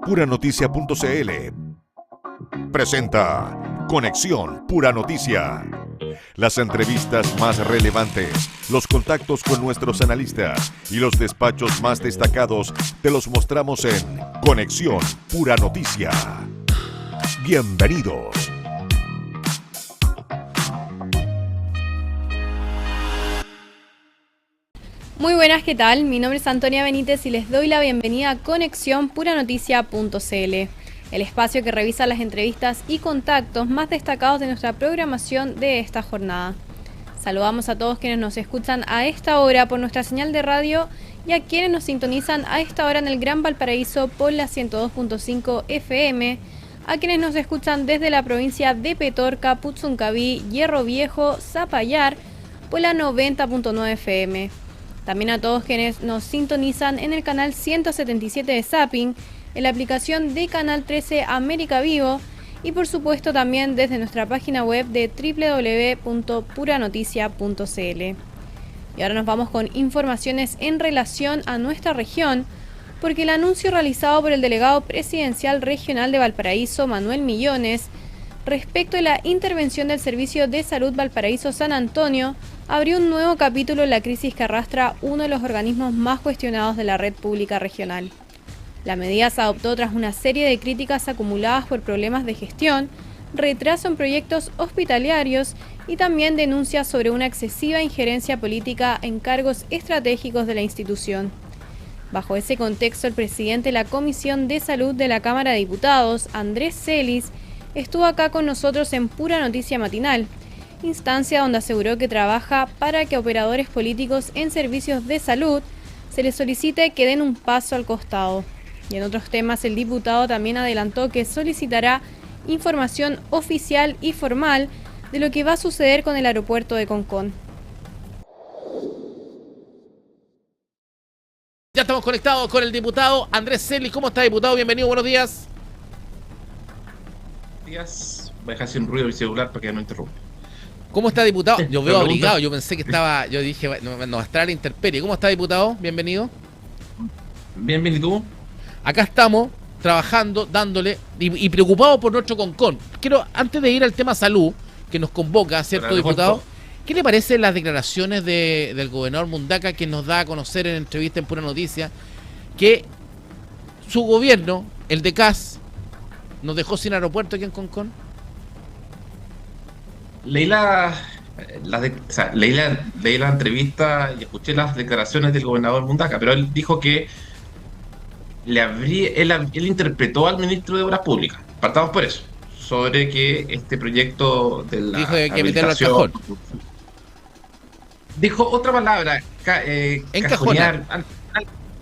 Puranoticia.cl presenta Conexión Pura Noticia. Las entrevistas más relevantes, los contactos con nuestros analistas y los despachos más destacados te los mostramos en Conexión Pura Noticia. Bienvenidos. Muy buenas, ¿qué tal? Mi nombre es Antonia Benítez y les doy la bienvenida a Conexión Puranoticia.cl, el espacio que revisa las entrevistas y contactos más destacados de nuestra programación de esta jornada. Saludamos a todos quienes nos escuchan a esta hora por nuestra señal de radio y a quienes nos sintonizan a esta hora en el Gran Valparaíso por la 102.5 FM, a quienes nos escuchan desde la provincia de Petorca, Puchuncaví, Hierro Viejo, Zapallar por la 90.9 FM. También a todos quienes nos sintonizan en el canal 177 de Zapping, en la aplicación de Canal 13 América Vivo y por supuesto también desde nuestra página web de www.puranoticia.cl. Y ahora nos vamos con informaciones en relación a nuestra región, porque el anuncio realizado por el delegado presidencial regional de Valparaíso, Manuel Millones, respecto a la intervención del Servicio de Salud Valparaíso San Antonio, abrió un nuevo capítulo en la crisis que arrastra uno de los organismos más cuestionados de la red pública regional. La medida se adoptó tras una serie de críticas acumuladas por problemas de gestión, retraso en proyectos hospitalarios y también denuncias sobre una excesiva injerencia política en cargos estratégicos de la institución. Bajo ese contexto, el presidente de la Comisión de Salud de la Cámara de Diputados, Andrés Celis, estuvo acá con nosotros en Pura Noticia Matinal, instancia donde aseguró que trabaja para que a operadores políticos en servicios de salud se les solicite que den un paso al costado. Y en otros temas, el diputado también adelantó que solicitará información oficial y formal de lo que va a suceder con el aeropuerto de Concón. Ya estamos conectados con el diputado Andrés Celis. ¿Cómo está, diputado? Bienvenido, buenos días. Buenos días. Voy a dejar sin ruido mi celular para que no interrumpa. ¿Cómo está, diputado? Yo veo pregunta. obligado, yo pensé que estaba, yo dije, no va a estar a la intemperie. ¿Cómo está, diputado? Bienvenido. Bien, ¿y tú? Acá estamos, trabajando, dándole, y preocupados por nuestro Concón. Quiero, antes de ir al tema salud, que nos convoca, ¿cierto, diputado? ¿Qué le parecen las declaraciones del gobernador Mundaca, que nos da a conocer en entrevista en Pura Noticia, que su gobierno, el de CAS, nos dejó sin aeropuerto aquí en Concón? Leí la entrevista y escuché las declaraciones del gobernador Mundaca, pero él dijo que él interpretó al ministro de Obras Públicas, partamos por eso, sobre que este proyecto de la dijo que meterlo al cajón. Dijo otra palabra, Encajonar.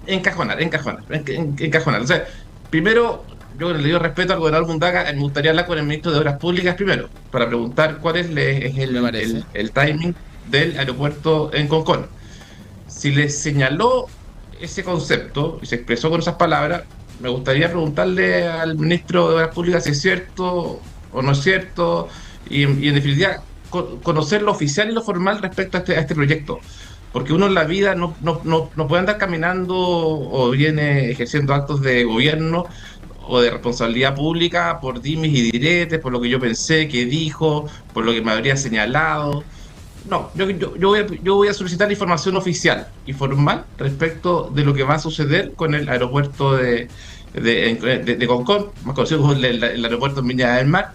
Encajonar. O sea, primero, yo le digo respeto al gobernador Mundaca, me gustaría hablar con el ministro de Obras Públicas primero, para preguntar cuál es el timing del aeropuerto en Concón. Si le señaló ese concepto y se expresó con esas palabras, me gustaría preguntarle al ministro de Obras Públicas si es cierto o no es cierto, y en definitiva conocer lo oficial y lo formal respecto a este proyecto. Porque uno en la vida no puede andar caminando o viene ejerciendo actos de gobierno o de responsabilidad pública por dimes y diretes, por lo que yo pensé que dijo, por lo que me habría señalado. No, yo voy a solicitar información oficial y formal respecto de lo que va a suceder con el aeropuerto de Concón, más conocido como el aeropuerto en Viña del Mar,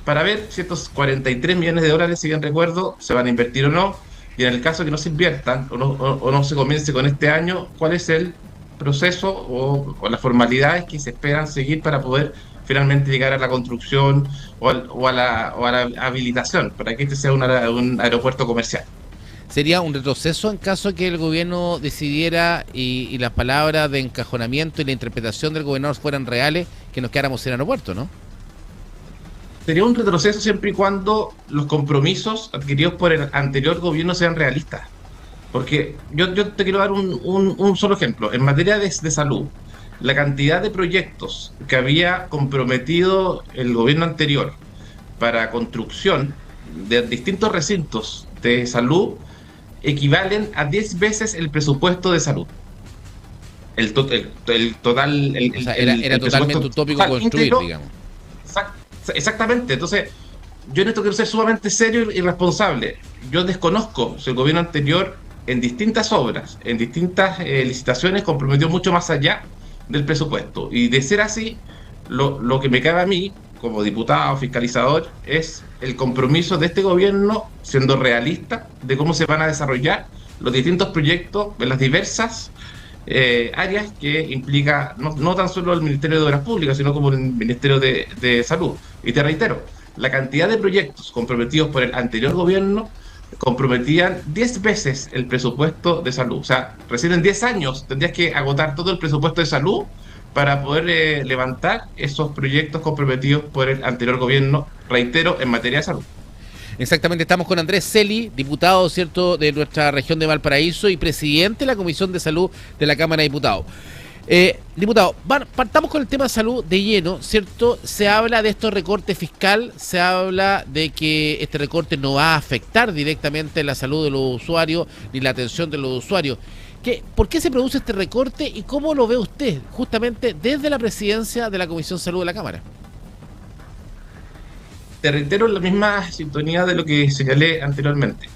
para ver si estos 43 millones de dólares, si bien recuerdo, se van a invertir o no, y en el caso que no se inviertan o no se comience con este año, cuál es el proceso o las formalidades que se esperan seguir para poder finalmente llegar a la construcción o a la habilitación, para que este sea un aeropuerto comercial. ¿Sería un retroceso en caso que el gobierno decidiera y las palabras de encajonamiento y la interpretación del gobernador fueran reales, que nos quedáramos sin aeropuerto, no? Sería un retroceso siempre y cuando los compromisos adquiridos por el anterior gobierno sean realistas. Porque yo te quiero dar un solo ejemplo. En materia de salud, la cantidad de proyectos que había comprometido el gobierno anterior para construcción de distintos recintos de salud equivalen a 10 veces el presupuesto de salud. el total... O sea, era totalmente utópico construir, íntegro, digamos. Exactamente. Entonces, yo en esto quiero ser sumamente serio y responsable. Yo desconozco si el gobierno anterior, en distintas obras, en distintas licitaciones, comprometió mucho más allá del presupuesto. Y de ser así, lo que me cabe a mí, como diputado, fiscalizador, es el compromiso de este gobierno, siendo realista, de cómo se van a desarrollar los distintos proyectos en las diversas áreas que implica no tan solo el Ministerio de Obras Públicas, sino como el Ministerio de Salud. Y te reitero, la cantidad de proyectos comprometidos por el anterior gobierno comprometían 10 veces el presupuesto de salud. O sea, recién en 10 años tendrías que agotar todo el presupuesto de salud para poder levantar esos proyectos comprometidos por el anterior gobierno, reitero, en materia de salud. Exactamente, estamos con Andrés Celi, diputado, ¿cierto?, de nuestra región de Valparaíso y presidente de la Comisión de Salud de la Cámara de Diputados. Diputado, partamos con el tema de salud de lleno, ¿cierto? Se habla de estos recortes fiscal, se habla de que este recorte no va a afectar directamente la salud de los usuarios ni la atención de los usuarios. ¿Por qué se produce este recorte y cómo lo ve usted justamente desde la presidencia de la Comisión de Salud de la Cámara? Te reitero la misma sintonía de lo que señalé anteriormente.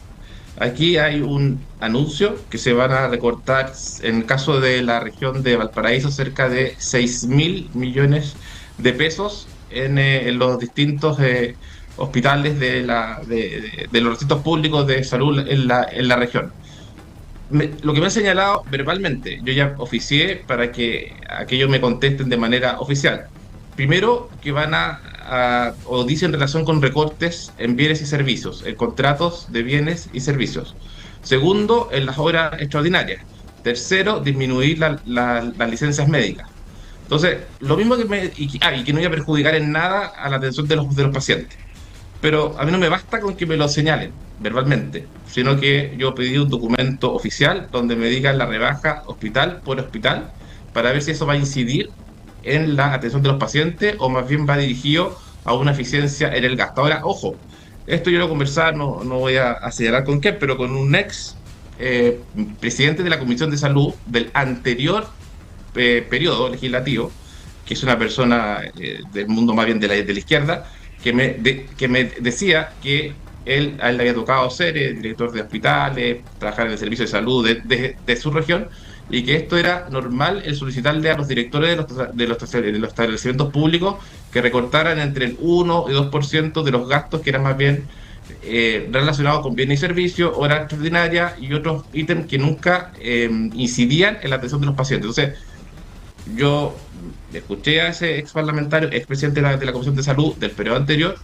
Aquí hay un anuncio que se van a recortar, en el caso de la región de Valparaíso, cerca de 6.000 millones de pesos en los distintos hospitales de los distintos públicos de salud en la región. Lo que me han señalado verbalmente, yo ya oficié para que aquellos me contesten de manera oficial. Primero, que van o dicen relación con recortes en bienes y servicios, en contratos de bienes y servicios. Segundo, en las horas extraordinarias. Tercero, disminuir las licencias médicas. Entonces, lo mismo y que no iba a perjudicar en nada a la atención de los pacientes. Pero a mí no me basta con que me lo señalen verbalmente, sino que yo pedí un documento oficial donde me digan la rebaja hospital por hospital para ver si eso va a incidir en la atención de los pacientes o más bien va dirigido a una eficiencia en el gasto. Ahora, ojo, esto yo lo conversaba, no voy a señalar con qué, pero con un ex presidente de la Comisión de Salud del anterior periodo legislativo, que es una persona del mundo más bien de la izquierda, que me decía que a él le había tocado ser director de hospitales, trabajar en el servicio de salud de su región, y que esto era normal el solicitarle a los directores de los establecimientos públicos que recortaran entre el 1 y 2% de los gastos que eran más bien relacionados con bienes y servicios, horas extraordinarias y otros ítems que nunca incidían en la atención de los pacientes. Entonces, yo escuché a ese ex parlamentario, ex presidente de la Comisión de Salud del periodo anterior,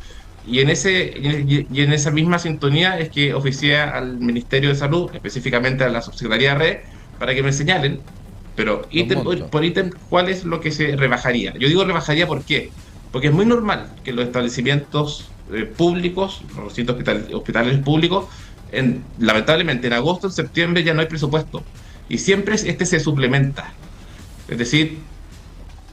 y en esa misma sintonía es que oficié al Ministerio de Salud, específicamente a la Subsecretaría de Red, para que me señalen, pero ítem por ítem, cuál es lo que se rebajaría. Yo digo rebajaría, ¿por qué? Porque es muy normal que los establecimientos públicos, los distintos hospitales públicos, lamentablemente en agosto, en septiembre ya no hay presupuesto, y siempre se suplementa. Es decir,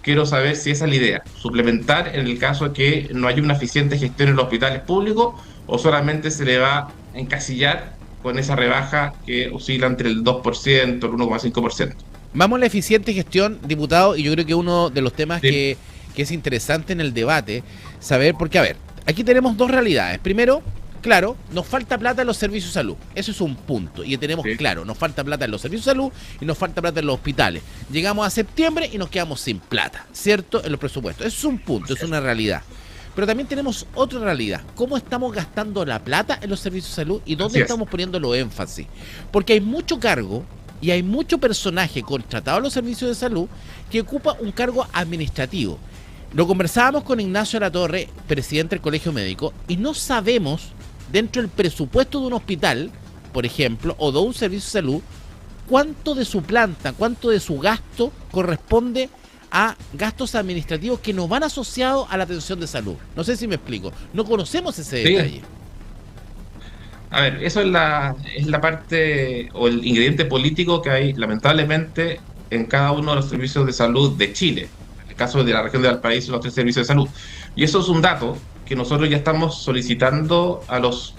quiero saber si esa es la idea, suplementar en el caso de que no haya una eficiente gestión en los hospitales públicos, o solamente se le va a encasillar con esa rebaja que oscila entre el 2%, el 1,5%. Vamos a la eficiente gestión, diputado, y yo creo que uno de los temas que es interesante en el debate, saber, porque a ver, aquí tenemos dos realidades. Primero, claro, nos falta plata en los servicios de salud, eso es un punto, y tenemos claro, nos falta plata en los servicios de salud y nos falta plata en los hospitales. Llegamos a septiembre y nos quedamos sin plata, ¿cierto?, en los presupuestos. Eso es un punto, es una realidad. Pero también tenemos otra realidad, cómo estamos gastando la plata en los servicios de salud y dónde estamos poniendo los énfasis. Porque hay mucho cargo y hay mucho personaje contratado en los servicios de salud que ocupa un cargo administrativo. Lo conversábamos con Ignacio Latorre, presidente del Colegio Médico, y no sabemos, dentro del presupuesto de un hospital, por ejemplo, o de un servicio de salud, cuánto de su planta, cuánto de su gasto corresponde a gastos administrativos que no van asociados a la atención de salud. No sé si me explico. No conocemos ese detalle. A ver, eso es la parte o el ingrediente político que hay, lamentablemente, en cada uno de los servicios de salud de Chile. En el caso de la región de Valparaíso, los 3 servicios de salud. Y eso es un dato que nosotros ya estamos solicitando a los,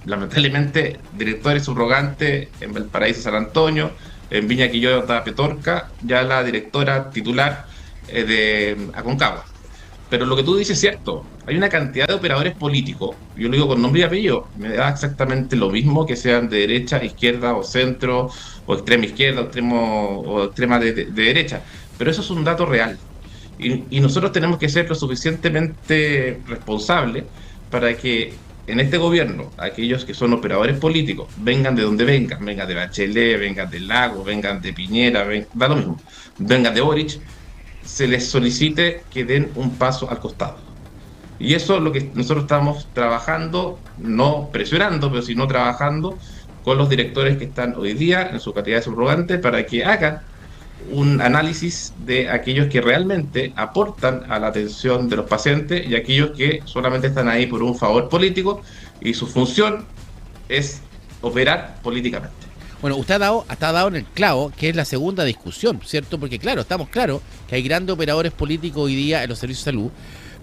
lamentablemente, directores subrogantes en Valparaíso, San Antonio, En Viña Quillota estaba Petorca, ya la directora titular de Aconcagua. Pero lo que tú dices es cierto, hay una cantidad de operadores políticos, yo lo digo con nombre y apellido, me da exactamente lo mismo que sean de derecha, izquierda o centro, o extrema izquierda, o extrema de derecha, pero eso es un dato real. Y nosotros tenemos que ser lo suficientemente responsables para que en este gobierno, aquellos que son operadores políticos, vengan de donde vengan, vengan de Bachelet, vengan de Lago, vengan de Piñera, da lo mismo, vengan de Boric, se les solicite que den un paso al costado. Y eso es lo que nosotros estamos trabajando, no presionando, pero sino trabajando con los directores que están hoy día en su calidad de subrogantes para que hagan un análisis de aquellos que realmente aportan a la atención de los pacientes y aquellos que solamente están ahí por un favor político y su función es operar políticamente. Bueno, usted ha dado en el clavo, que es la segunda discusión, ¿cierto? Porque claro, estamos claros que hay grandes operadores políticos hoy día en los servicios de salud,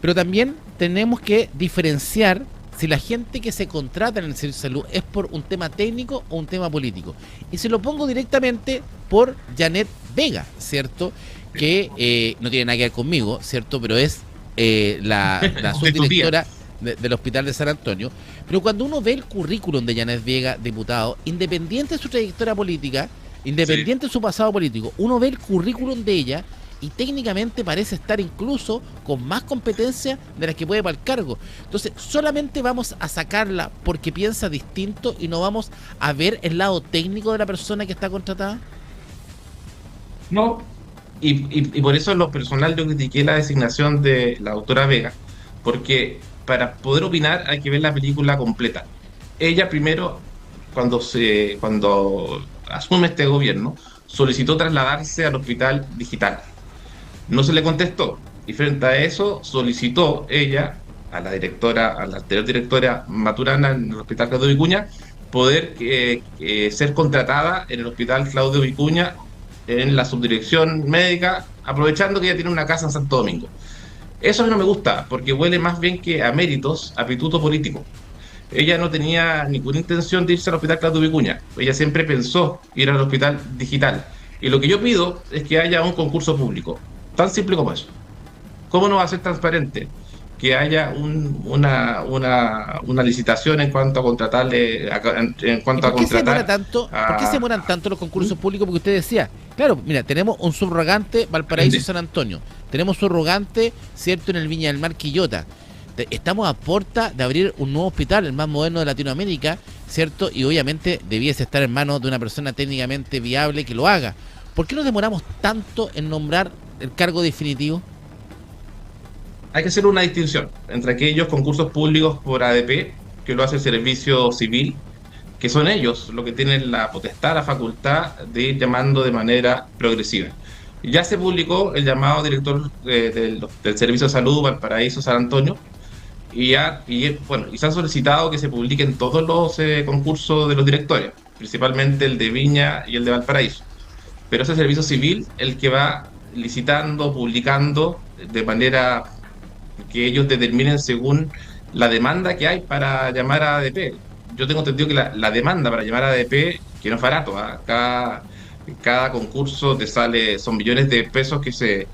pero también tenemos que diferenciar si la gente que se contrata en el servicio de salud es por un tema técnico o un tema político. Y se lo pongo directamente por Janet Vega, ¿cierto? Que no tiene nada que ver conmigo, ¿cierto? Pero es la subdirectora del Hospital de San Antonio. Pero cuando uno ve el currículum de Janet Vega, diputado, independiente de su trayectoria política, independiente de su pasado político, uno ve el currículum de ella y técnicamente parece estar incluso con más competencia de las que puede para el cargo. Entonces, solamente vamos a sacarla porque piensa distinto y no vamos a ver el lado técnico de la persona que está contratada. No, y por eso en lo personal yo critiqué la designación de la doctora Vega, porque para poder opinar hay que ver la película completa. Ella primero, cuando asume este gobierno, solicitó trasladarse al hospital digital. No se le contestó, y frente a eso solicitó ella a la anterior directora Maturana en el Hospital Claudio Vicuña poder ser contratada en el Hospital Claudio Vicuña en la subdirección médica, aprovechando que ella tiene una casa en Santo Domingo. Eso a mí no me gusta, porque huele más bien que a méritos, a pituto político. Ella no tenía ninguna intención de irse al Hospital Claudio Vicuña. Ella siempre pensó ir al Hospital Digital. Y lo que yo pido es que haya un concurso público. Tan simple como eso. ¿Cómo no va a ser transparente? Que haya una licitación en cuanto a contratarle, en cuanto a contratar. ¿Por qué se demoran tanto los concursos públicos? Porque usted decía, claro, mira, tenemos un subrogante Valparaíso San Antonio, tenemos subrogante, ¿cierto?, en el Viña del Mar Quillota. Estamos a puerta de abrir un nuevo hospital, el más moderno de Latinoamérica, ¿cierto? Y obviamente debiese estar en manos de una persona técnicamente viable que lo haga. ¿Por qué nos demoramos tanto en nombrar el cargo definitivo? Hay que hacer una distinción entre aquellos concursos públicos por ADP, que lo hace el Servicio Civil, que son ellos los que tienen la potestad, la facultad de ir llamando de manera progresiva. Ya se publicó el llamado director del Servicio de Salud Valparaíso San Antonio, y se han solicitado que se publiquen todos los concursos de los directores, principalmente el de Viña y el de Valparaíso. Pero es el Servicio Civil el que va licitando, publicando de manera que ellos determinen según la demanda que hay para llamar a ADP. Yo tengo entendido que la demanda para llamar a ADP, que no es barato, cada concurso te sale, son millones de pesos que se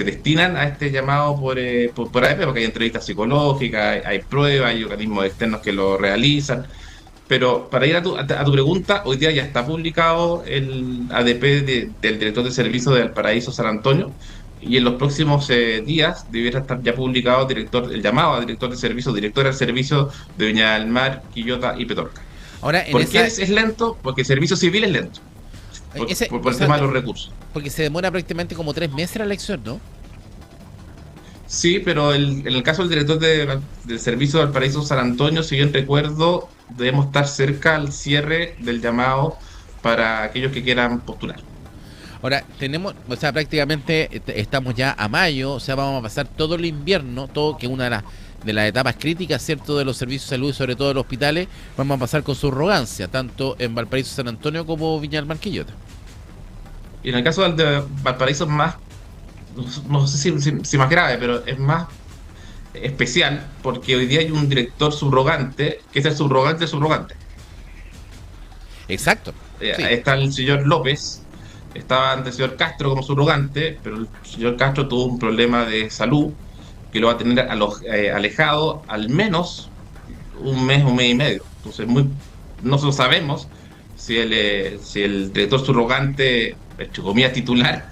destinan a este llamado por ADP, porque hay entrevistas psicológicas, hay pruebas, hay organismos externos que lo realizan. Pero para ir a tu pregunta, hoy día ya está publicado el ADP del director de servicio de Valparaíso San Antonio, y en los próximos días debiera estar ya publicado el llamado a director del servicio de Viña del Mar, Quillota y Petorca. Ahora, ¿Por qué es lento? Porque el servicio civil es lento. Por el tema de los recursos. Porque se demora prácticamente como 3 meses la elección, ¿no? Sí, pero en el caso del director del servicio de Valparaíso San Antonio, si bien recuerdo, debemos estar cerca al cierre del llamado para aquellos que quieran postular. Ahora, prácticamente estamos ya a mayo, o sea, vamos a pasar todo el invierno, que es una de las etapas críticas, ¿cierto?, de los servicios de salud y sobre todo de los hospitales, vamos a pasar con subrogancia, tanto en Valparaíso San Antonio como Viña del Mar Quillota. Y en el caso del de Valparaíso es más, no sé si más grave, pero es más especial, porque hoy día hay un director subrogante, que es el subrogante. Exacto. Sí. Está el señor López, estaba antes el señor Castro como subrogante, pero el señor Castro tuvo un problema de salud que lo va a tener alejado al menos un mes y medio. Entonces, nosotros sabemos si el director subrogante, entre comillas titular,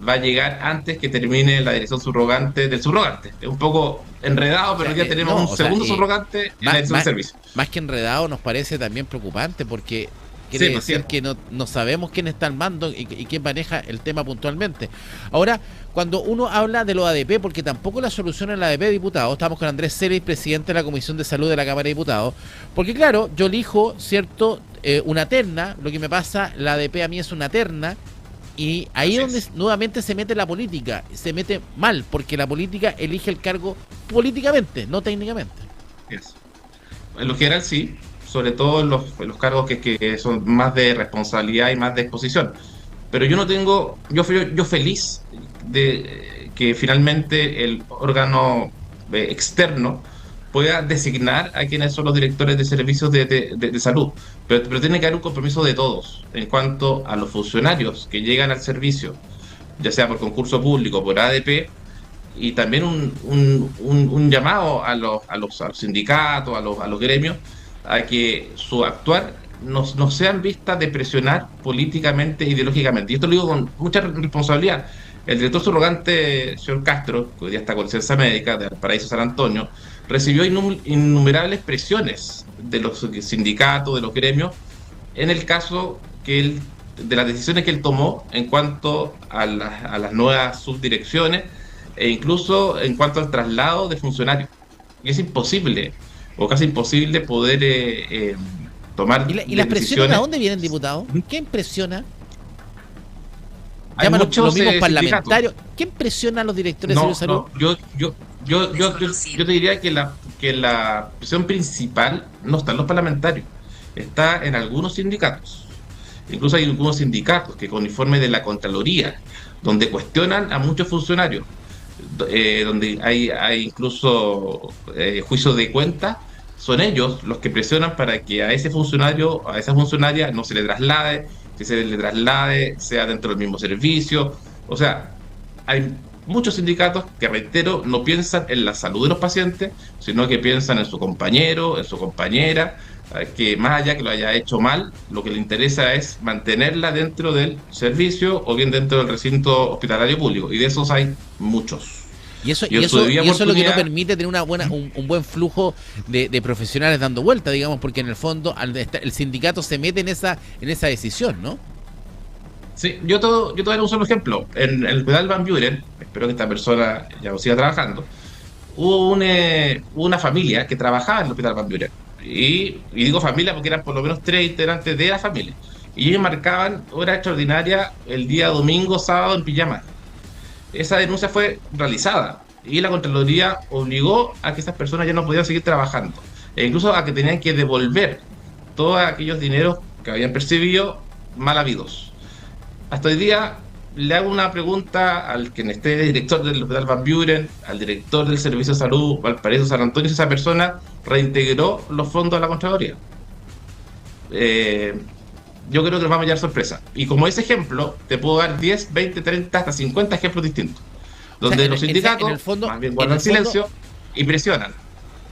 va a llegar antes que termine la dirección subrogante del subrogante. Es un poco enredado, pero ya tenemos un segundo subrogante en la dirección de servicio. Más que enredado, nos parece también preocupante, porque quiere decir que no sabemos quién está al mando y quién maneja el tema puntualmente. Ahora, cuando uno habla de los ADP, porque tampoco la solución es la ADP de diputados, estamos con Andrés Celis, presidente de la Comisión de Salud de la Cámara de Diputados, porque claro, yo elijo, ¿cierto?, una terna, lo que me pasa, la ADP a mí es una terna, y ahí es donde nuevamente se mete la política, se mete mal, porque la política elige el cargo políticamente, no técnicamente. En lo general sí, sobre todo en los cargos que son más de responsabilidad y más de exposición. Pero yo feliz de que finalmente el órgano externo pueda designar a quienes son los directores de servicios de salud. Pero tiene que haber un compromiso de todos en cuanto a los funcionarios que llegan al servicio, ya sea por concurso público, por ADP, y también un llamado a los sindicatos, a los gremios, a que su actuar no sean vistas de presionar políticamente, ideológicamente. Y esto lo digo con mucha responsabilidad. El director subrogante, señor Castro, que hoy día está con licencia médica de Valparaíso San Antonio, recibió innumerables presiones de los sindicatos, de los gremios, en el caso de las decisiones que él tomó en cuanto a las nuevas subdirecciones e incluso en cuanto al traslado de funcionarios. Y es imposible, o casi imposible, poder tomar ¿Y las presiones a dónde vienen, diputado? ¿Quién presiona? Hay muchos los mismos parlamentarios. parlamentarios. ¿Quién presiona a los directores de salud? Yo te diría que la presión principal no está en los parlamentarios, está en algunos sindicatos. Incluso hay algunos sindicatos que con informes de la Contraloría, donde cuestionan a muchos funcionarios, donde hay incluso juicios de cuenta, son ellos los que presionan para que a ese funcionario, a esa funcionaria no se le traslade, si se le traslade sea dentro del mismo servicio. O sea, hay muchos sindicatos que, reitero, no piensan en la salud de los pacientes, sino que piensan en su compañero, en su compañera, que más allá que lo haya hecho mal, lo que le interesa es mantenerla dentro del servicio o bien dentro del recinto hospitalario público, y de esos hay muchos. Y eso es lo que no permite tener un buen flujo de profesionales dando vuelta, digamos, porque en el fondo el sindicato se mete en esa decisión, ¿no? Sí, yo te voy a dar un solo ejemplo. En el Hospital Van Buren, espero que esta persona ya lo siga trabajando, hubo una familia que trabajaba en el Hospital Van Buren. Y digo familia porque eran por lo menos 3 integrantes de la familia. Y ellos marcaban horas extraordinarias el día domingo, sábado en pijama. Esa denuncia fue realizada y la Contraloría obligó a que esas personas ya no podían seguir trabajando, e incluso a que tenían que devolver todos aquellos dineros que habían percibido mal habidos. Hasta hoy día le hago una pregunta al quien esté director del Hospital Van Buren, al director del Servicio de Salud Valparaíso San Antonio, si esa persona reintegró los fondos a la Contraloría. Yo creo que nos vamos a llevar sorpresa. Y como ese ejemplo, te puedo dar 10, 20, 30, hasta 50 ejemplos distintos, donde los sindicatos en el fondo, más bien guardan silencio y presionan.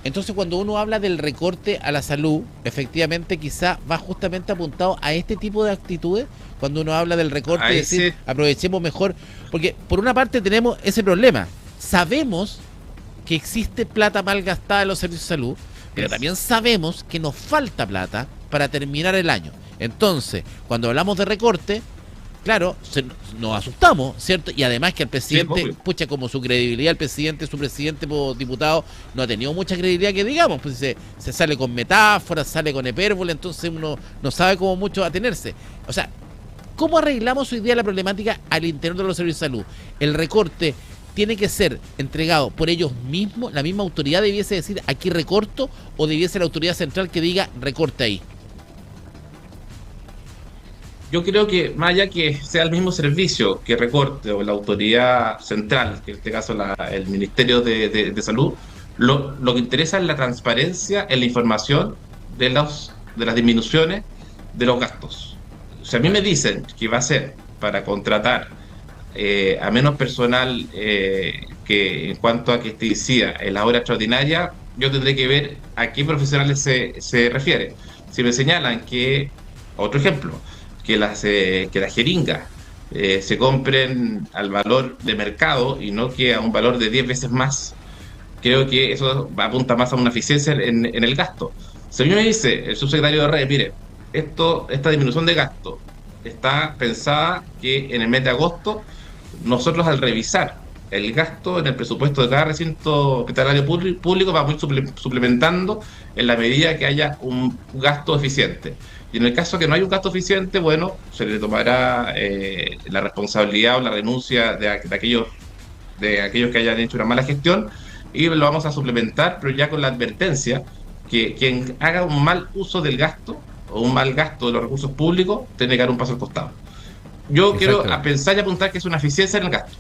Entonces, cuando uno habla del recorte a la salud, efectivamente quizá va justamente apuntado a este tipo de actitudes. Cuando uno habla del recorte, es decir, aprovechemos mejor, porque por una parte tenemos ese problema. Sabemos que existe plata mal gastada en los servicios de salud, pero también sabemos que nos falta plata para terminar el año. Entonces, cuando hablamos de recorte, claro, nos asustamos, ¿cierto? Y además que el presidente, pucha, como su credibilidad, su presidente por diputado, no ha tenido mucha credibilidad que digamos, pues se sale con metáforas, sale con hipérbole, entonces uno no sabe cómo mucho atenerse. O sea, ¿cómo arreglamos hoy día la problemática al interior de los servicios de salud? El recorte tiene que ser entregado por ellos mismos, la misma autoridad debiese decir aquí recorto, o debiese la autoridad central que diga recorte ahí. Yo creo que más allá que sea el mismo servicio que recorte o la autoridad central, que en este caso el Ministerio de Salud, lo que interesa es la transparencia en la información de las disminuciones de los gastos. Si a mí me dicen que va a ser para contratar a menos personal que en cuanto a que te decía en la hora extraordinaria, yo tendré que ver a qué profesionales se refiere. Si me señalan que, otro ejemplo, que las jeringas se compren al valor de mercado y no que a un valor de 10 veces más, creo que eso apunta más a una eficiencia en el gasto. Si a mí me dice el subsecretario de Redes, mire, esta disminución de gasto está pensada que en el mes de agosto, nosotros al revisar el gasto en el presupuesto de cada recinto hospitalario público vamos a ir suplementando en la medida que haya un gasto eficiente. Y en el caso que no hay un gasto eficiente, bueno, se le tomará la responsabilidad o la renuncia de aquellos que hayan hecho una mala gestión y lo vamos a suplementar, pero ya con la advertencia que quien haga un mal uso del gasto o un mal gasto de los recursos públicos tiene que dar un paso al costado. Yo quiero pensar y apuntar que es una eficiencia en el gasto.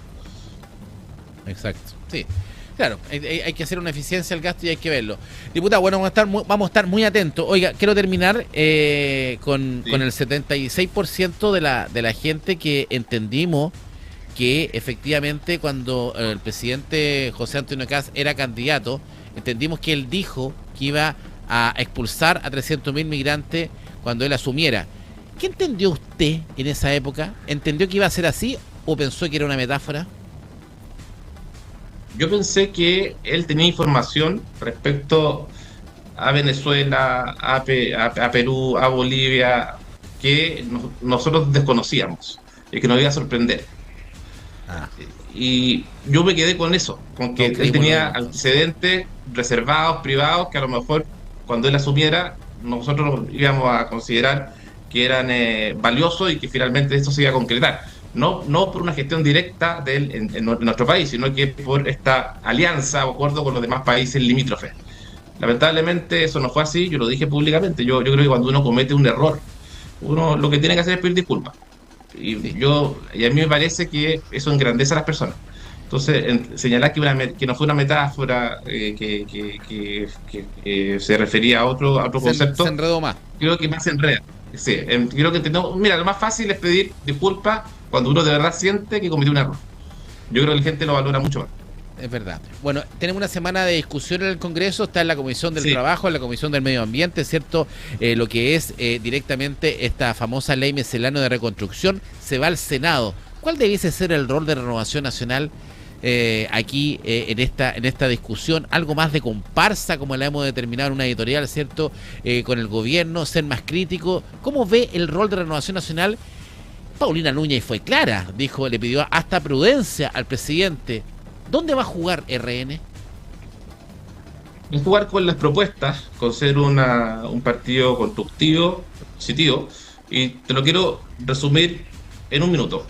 Exacto, sí. Claro, hay que hacer una eficiencia al gasto y hay que verlo. Diputado, bueno, vamos a estar muy atentos. Oiga, quiero terminar con el 76% de la gente que entendimos que efectivamente cuando el presidente José Antonio Kast era candidato, entendimos que él dijo que iba a expulsar a 300.000 migrantes cuando él asumiera. ¿Qué entendió usted en esa época? ¿Entendió que iba a ser así o pensó que era una metáfora? Yo pensé que él tenía información respecto a Venezuela, a Perú, a Bolivia, que nosotros desconocíamos y que nos iba a sorprender. Y yo me quedé con eso, con que él tenía antecedentes reservados, privados, que a lo mejor cuando él asumiera nosotros íbamos a considerar que eran valiosos y que finalmente esto se iba a concretar. No por una gestión directa de él en nuestro país, sino que por esta alianza o acuerdo con los demás países limítrofes. Lamentablemente eso no fue así, yo lo dije públicamente. Yo creo que cuando uno comete un error, uno lo que tiene que hacer es pedir disculpas. Y a mí me parece que eso engrandece a las personas. Entonces, señalar que no fue una metáfora, que se refería a otro concepto, se enredó más. Creo que más se enreda. Sí, creo que mira, lo más fácil es pedir disculpas cuando uno de verdad siente que cometió un error. Yo creo que la gente lo valora mucho más. Es verdad. Bueno, tenemos una semana de discusión en el Congreso, está en la Comisión del Trabajo, en la Comisión del Medio Ambiente, ¿cierto? Lo que es directamente esta famosa ley miscelánea de reconstrucción, se va al Senado. ¿Cuál debiese ser el rol de Renovación Nacional aquí en esta discusión? Algo más de comparsa, como la hemos determinado en una editorial, ¿cierto? Con el gobierno, ser más crítico. ¿Cómo ve el rol de Renovación Nacional? Paulina Núñez fue clara, dijo, le pidió hasta prudencia al presidente. ¿Dónde va a jugar RN? Es jugar con las propuestas, con ser un partido constructivo, positivo, y te lo quiero resumir en un minuto.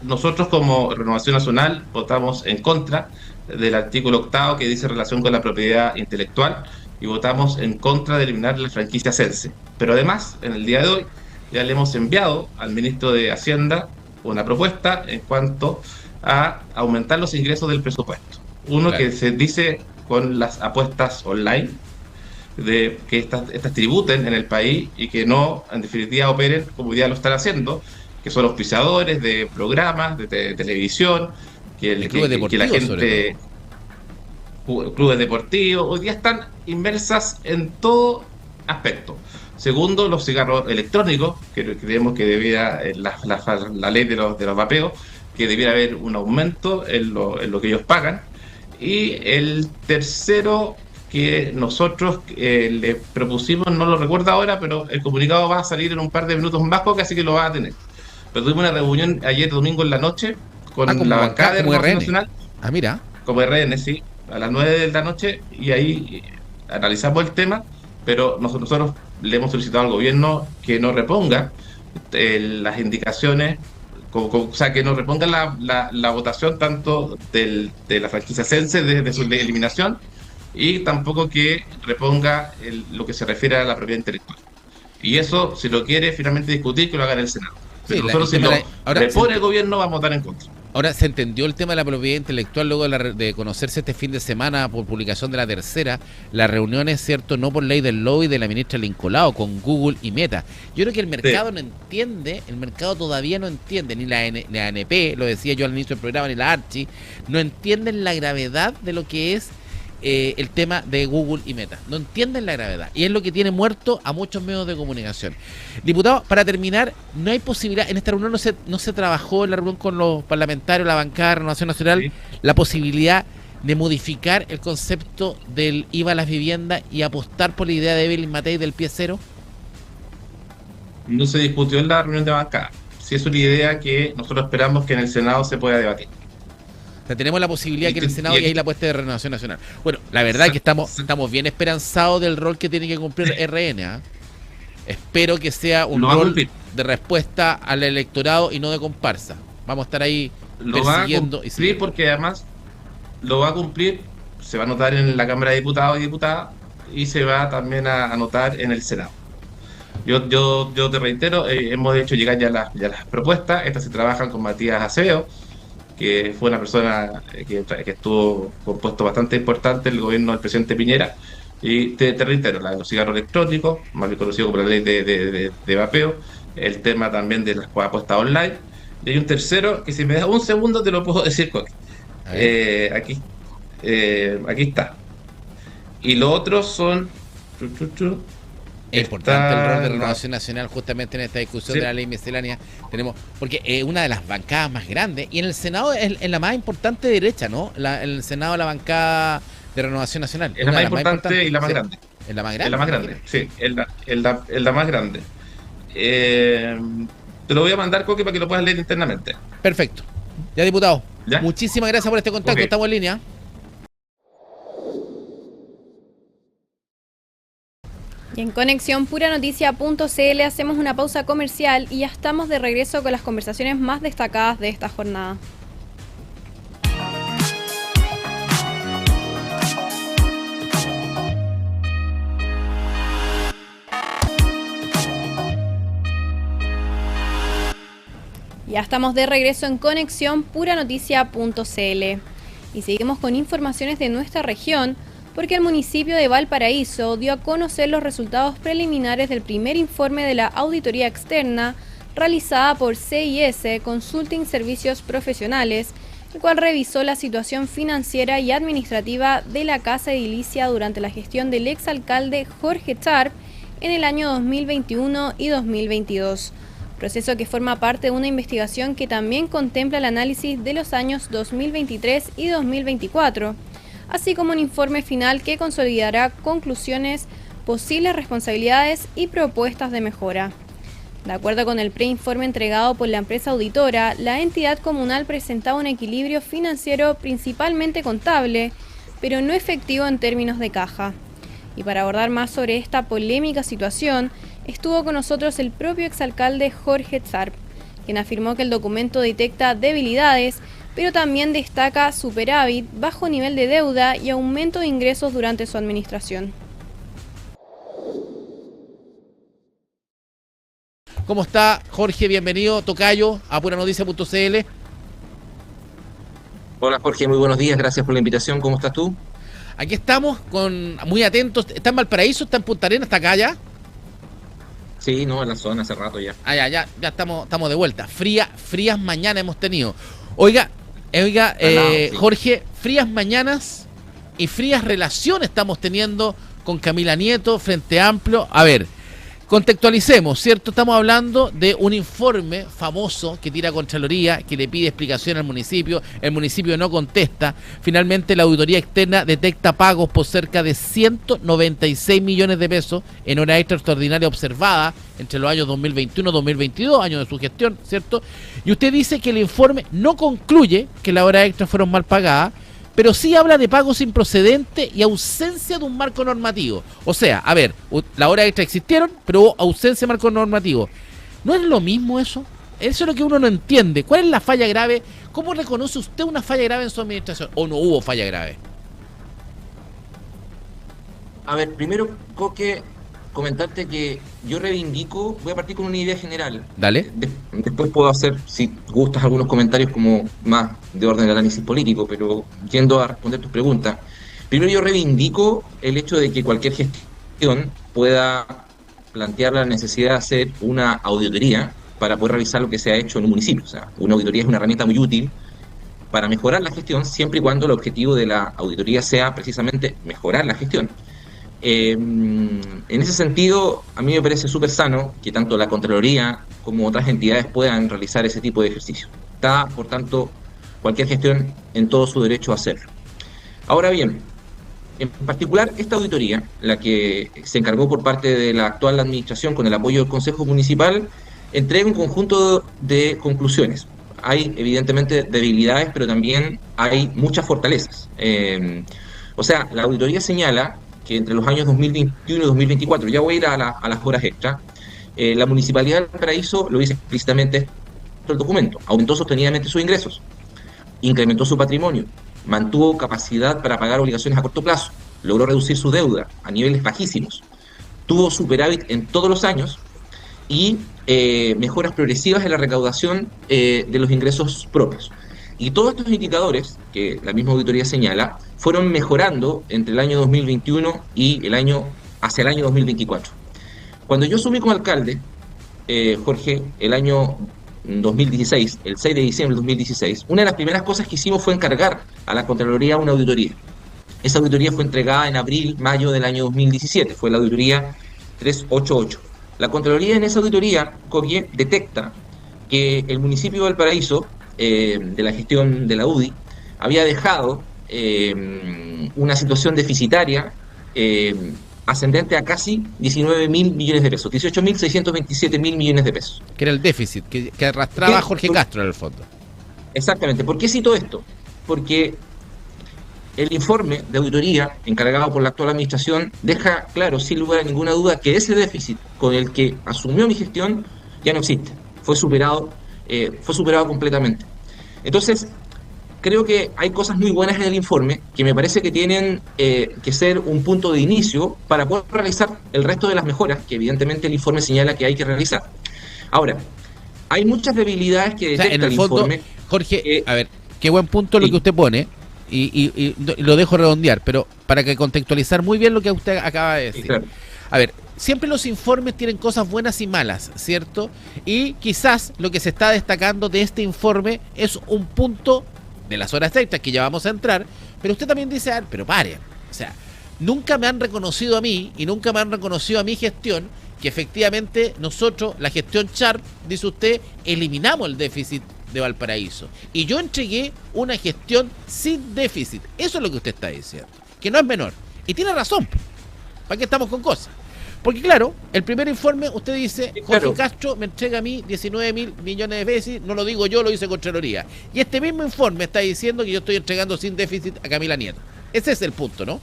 Nosotros como Renovación Nacional votamos en contra del artículo 8º que dice relación con la propiedad intelectual y votamos en contra de eliminar la franquicia Celce. Pero además, en el día de hoy, ya le hemos enviado al ministro de Hacienda una propuesta en cuanto a aumentar los ingresos del presupuesto. Uno, claro, que se dice con las apuestas online, de que estas tributen en el país y que no, en definitiva, operen como ya lo están haciendo, que son auspiciadores de programas de televisión, que la gente, clubes deportivos, hoy día están inmersas en todo aspecto. Segundo, los cigarros electrónicos, que creemos que debiera, la ley de los vapeos, que debiera haber un aumento en lo que ellos pagan. Y el tercero que nosotros le propusimos, no lo recuerdo ahora, pero el comunicado va a salir en un par de minutos más, así que lo va a tener. Pero tuvimos una reunión ayer domingo en la noche con la bancada de Renovación Nacional. Mira. Como RN, sí, a las 9 de la noche, y ahí analizamos el tema, pero nosotros le hemos solicitado al gobierno que no reponga las indicaciones, o sea, que no reponga la votación tanto de la franquicia Celce, de su eliminación, y tampoco que reponga lo que se refiere a la propiedad intelectual. Y eso, si lo quiere finalmente discutir, que lo haga en el Senado. Pero nosotros, si lo repone el gobierno, vamos a votar en contra. Ahora, ¿se entendió el tema de la propiedad intelectual luego de conocerse este fin de semana por publicación de la tercera? Las reuniones, ¿cierto? No por ley del lobby de la ministra Lincolao con Google y Meta. Yo creo que el mercado no entiende, el mercado todavía no entiende, ni la ANP, lo decía yo al inicio del programa, ni la Archi, no entienden la gravedad de lo que es el tema de Google y Meta. No entienden la gravedad. Y es lo que tiene muerto a muchos medios de comunicación. Diputado, para terminar, no hay posibilidad, en esta reunión no se trabajó en la reunión con los parlamentarios, la bancada de Renovación Nacional, la posibilidad de modificar el concepto del IVA a las viviendas y apostar por la idea de Evelyn Matei del pie cero. No se discutió en la reunión de bancada. Sí, es una idea que nosotros esperamos que en el Senado se pueda debatir. O sea, tenemos la posibilidad que en el Senado y ahí la apuesta de Renovación Nacional. Bueno, la verdad es que estamos bien esperanzados del rol que tiene que cumplir RN. ¿eh? Espero que sea un rol de respuesta al electorado y no de comparsa. Vamos a estar ahí persiguiendo. Sí, porque además lo va a cumplir, se va a notar en la Cámara de Diputados y Diputadas y se va también a notar en el Senado. Yo te reitero, hemos hecho llegar ya las propuestas, estas se trabajan con Matías Acevedo, que fue una persona que estuvo con puesto bastante importante en el gobierno del presidente Piñera. Y te reitero, la de los cigarros electrónicos, más bien conocido como la ley de vapeo, el tema también de las apuestas online. Y hay un tercero que si me da un segundo te lo puedo decir, Coque. Aquí está. Y los otros son... Es importante el rol de Renovación Nacional justamente en esta discusión de la ley miscelánea. Tenemos, porque es una de las bancadas más grandes y en el Senado es la más importante derecha, ¿no? En el Senado la bancada de Renovación Nacional. Es la más importante y la más grande. Es la más grande. Es la más grande, sí, es la más grande. Te lo voy a mandar, Coque, para que lo puedas leer internamente. Perfecto. Ya, diputado. ¿Ya? Muchísimas gracias por este contacto. Okay. Estamos en línea. Y en Conexión Puranoticia.cl hacemos una pausa comercial y ya estamos de regreso con las conversaciones más destacadas de esta jornada. Ya estamos de regreso en Conexión Puranoticia.cl y seguimos con informaciones de nuestra región, porque el municipio de Valparaíso dio a conocer los resultados preliminares del primer informe de la auditoría externa realizada por CIS Consulting Servicios Profesionales, el cual revisó la situación financiera y administrativa de la Casa Edilicia durante la gestión del exalcalde Jorge Charp en el año 2021 y 2022, proceso que forma parte de una investigación que también contempla el análisis de los años 2023 y 2024, así como un informe final que consolidará conclusiones, posibles responsabilidades y propuestas de mejora. De acuerdo con el preinforme entregado por la empresa auditora, la entidad comunal presentaba un equilibrio financiero principalmente contable, pero no efectivo en términos de caja. Y para abordar más sobre esta polémica situación, estuvo con nosotros el propio exalcalde Jorge Charp, quien afirmó que el documento detecta debilidades, pero también destaca superávit, bajo nivel de deuda y aumento de ingresos durante su administración. ¿Cómo está, Jorge? Bienvenido, tocayo, a puranoticia.cl. Hola, Jorge, muy buenos días, gracias por la invitación. ¿Cómo estás tú? Aquí estamos, muy atentos. ¿Está en Valparaíso? ¿Está en Punta Arenas? ¿Está acá ya? Sí, no, en la zona hace rato ya. Ya estamos de vuelta. Frías mañanas hemos tenido. Oiga, sí. Jorge, frías mañanas y frías relaciones estamos teniendo con Camila Nieto, Frente Amplio. A ver, contextualicemos, ¿cierto? Estamos hablando de un informe famoso que tira Contraloría, que le pide explicación al municipio. El municipio no contesta. Finalmente, la auditoría externa detecta pagos por cerca de 196 millones de pesos en hora extra extraordinaria observada entre los años 2021 y 2022, años de su gestión, ¿cierto? Y usted dice que el informe no concluye que las horas extras fueron mal pagadas, pero sí habla de pagos improcedentes y ausencia de un marco normativo. O sea, a ver, las horas extras existieron, pero hubo ausencia de marco normativo. ¿No es lo mismo eso? Eso es lo que uno no entiende. ¿Cuál es la falla grave? ¿Cómo reconoce usted una falla grave en su administración? ¿O no hubo falla grave? A ver, primero, Coque, comentarte que yo reivindico, voy a partir con una idea general. Dale. Después puedo hacer, si gustas, algunos comentarios como más de orden de análisis político, pero yendo a responder tus preguntas. Primero, yo reivindico el hecho de que cualquier gestión pueda plantear la necesidad de hacer una auditoría para poder revisar lo que se ha hecho en un municipio. O sea, una auditoría es una herramienta muy útil para mejorar la gestión, siempre y cuando el objetivo de la auditoría sea precisamente mejorar la gestión. En ese sentido, a mí me parece súper sano que tanto la Contraloría como otras entidades puedan realizar ese tipo de ejercicio. Está, por tanto, cualquier gestión en todo su derecho a hacerlo. Ahora bien, en particular, esta auditoría, la que se encargó por parte de la actual administración con el apoyo del Consejo Municipal, entrega un conjunto de conclusiones. Hay, evidentemente, debilidades, pero también hay muchas fortalezas. O sea, la auditoría señala que entre los años 2021 y 2024, ya voy a ir a las horas extras, la Municipalidad de Valparaíso, lo dice explícitamente el documento, aumentó sostenidamente sus ingresos, incrementó su patrimonio, mantuvo capacidad para pagar obligaciones a corto plazo, logró reducir su deuda a niveles bajísimos, tuvo superávit en todos los años y mejoras progresivas en la recaudación de los ingresos propios. Y todos estos indicadores, que la misma auditoría señala, fueron mejorando entre el año 2021 y hacia el año 2024. Cuando yo asumí como alcalde, Jorge, el año 2016, el 6 de diciembre del 2016, una de las primeras cosas que hicimos fue encargar a la Contraloría una auditoría. Esa auditoría fue entregada en mayo del año 2017, fue la auditoría 388. La Contraloría en esa auditoría, COBIE, detecta que el municipio de Valparaíso, de la gestión de la UDI, había dejado una situación deficitaria ascendente a casi 19.000 millones de pesos, 18.627 mil millones de pesos. Que era el déficit que arrastraba Jorge Castro en el fondo. Exactamente. ¿Por qué cito esto? Porque el informe de auditoría encargado por la actual administración deja claro, sin lugar a ninguna duda, que ese déficit con el que asumió mi gestión ya no existe. Fue superado completamente. Entonces, creo que hay cosas muy buenas en el informe que me parece que tienen que ser un punto de inicio para poder realizar el resto de las mejoras que evidentemente el informe señala que hay que realizar. Ahora, hay muchas debilidades que detecta en el fondo, informe. Jorge, a ver, qué buen punto lo que usted pone, y lo dejo redondear, pero para que contextualizar muy bien lo que usted acaba de decir. Sí, claro. A ver, siempre los informes tienen cosas buenas y malas, ¿cierto? Y quizás lo que se está destacando de este informe es un punto de las horas extras que ya vamos a entrar, pero usted también dice, pero paren, o sea, nunca me han reconocido a mí y nunca me han reconocido a mi gestión que efectivamente nosotros, la gestión Sharp, dice usted, eliminamos el déficit de Valparaíso y yo entregué una gestión sin déficit. Eso es lo que usted está diciendo, que no es menor, y tiene razón. ¿Para qué estamos con cosas? Porque claro, el primer informe usted dice, Jorge Castro me entrega a mí 19.000 millones de pesos, no lo digo yo, lo dice Contraloría. Y este mismo informe está diciendo que yo estoy entregando sin déficit a Camila Nieto. Ese es el punto, ¿no?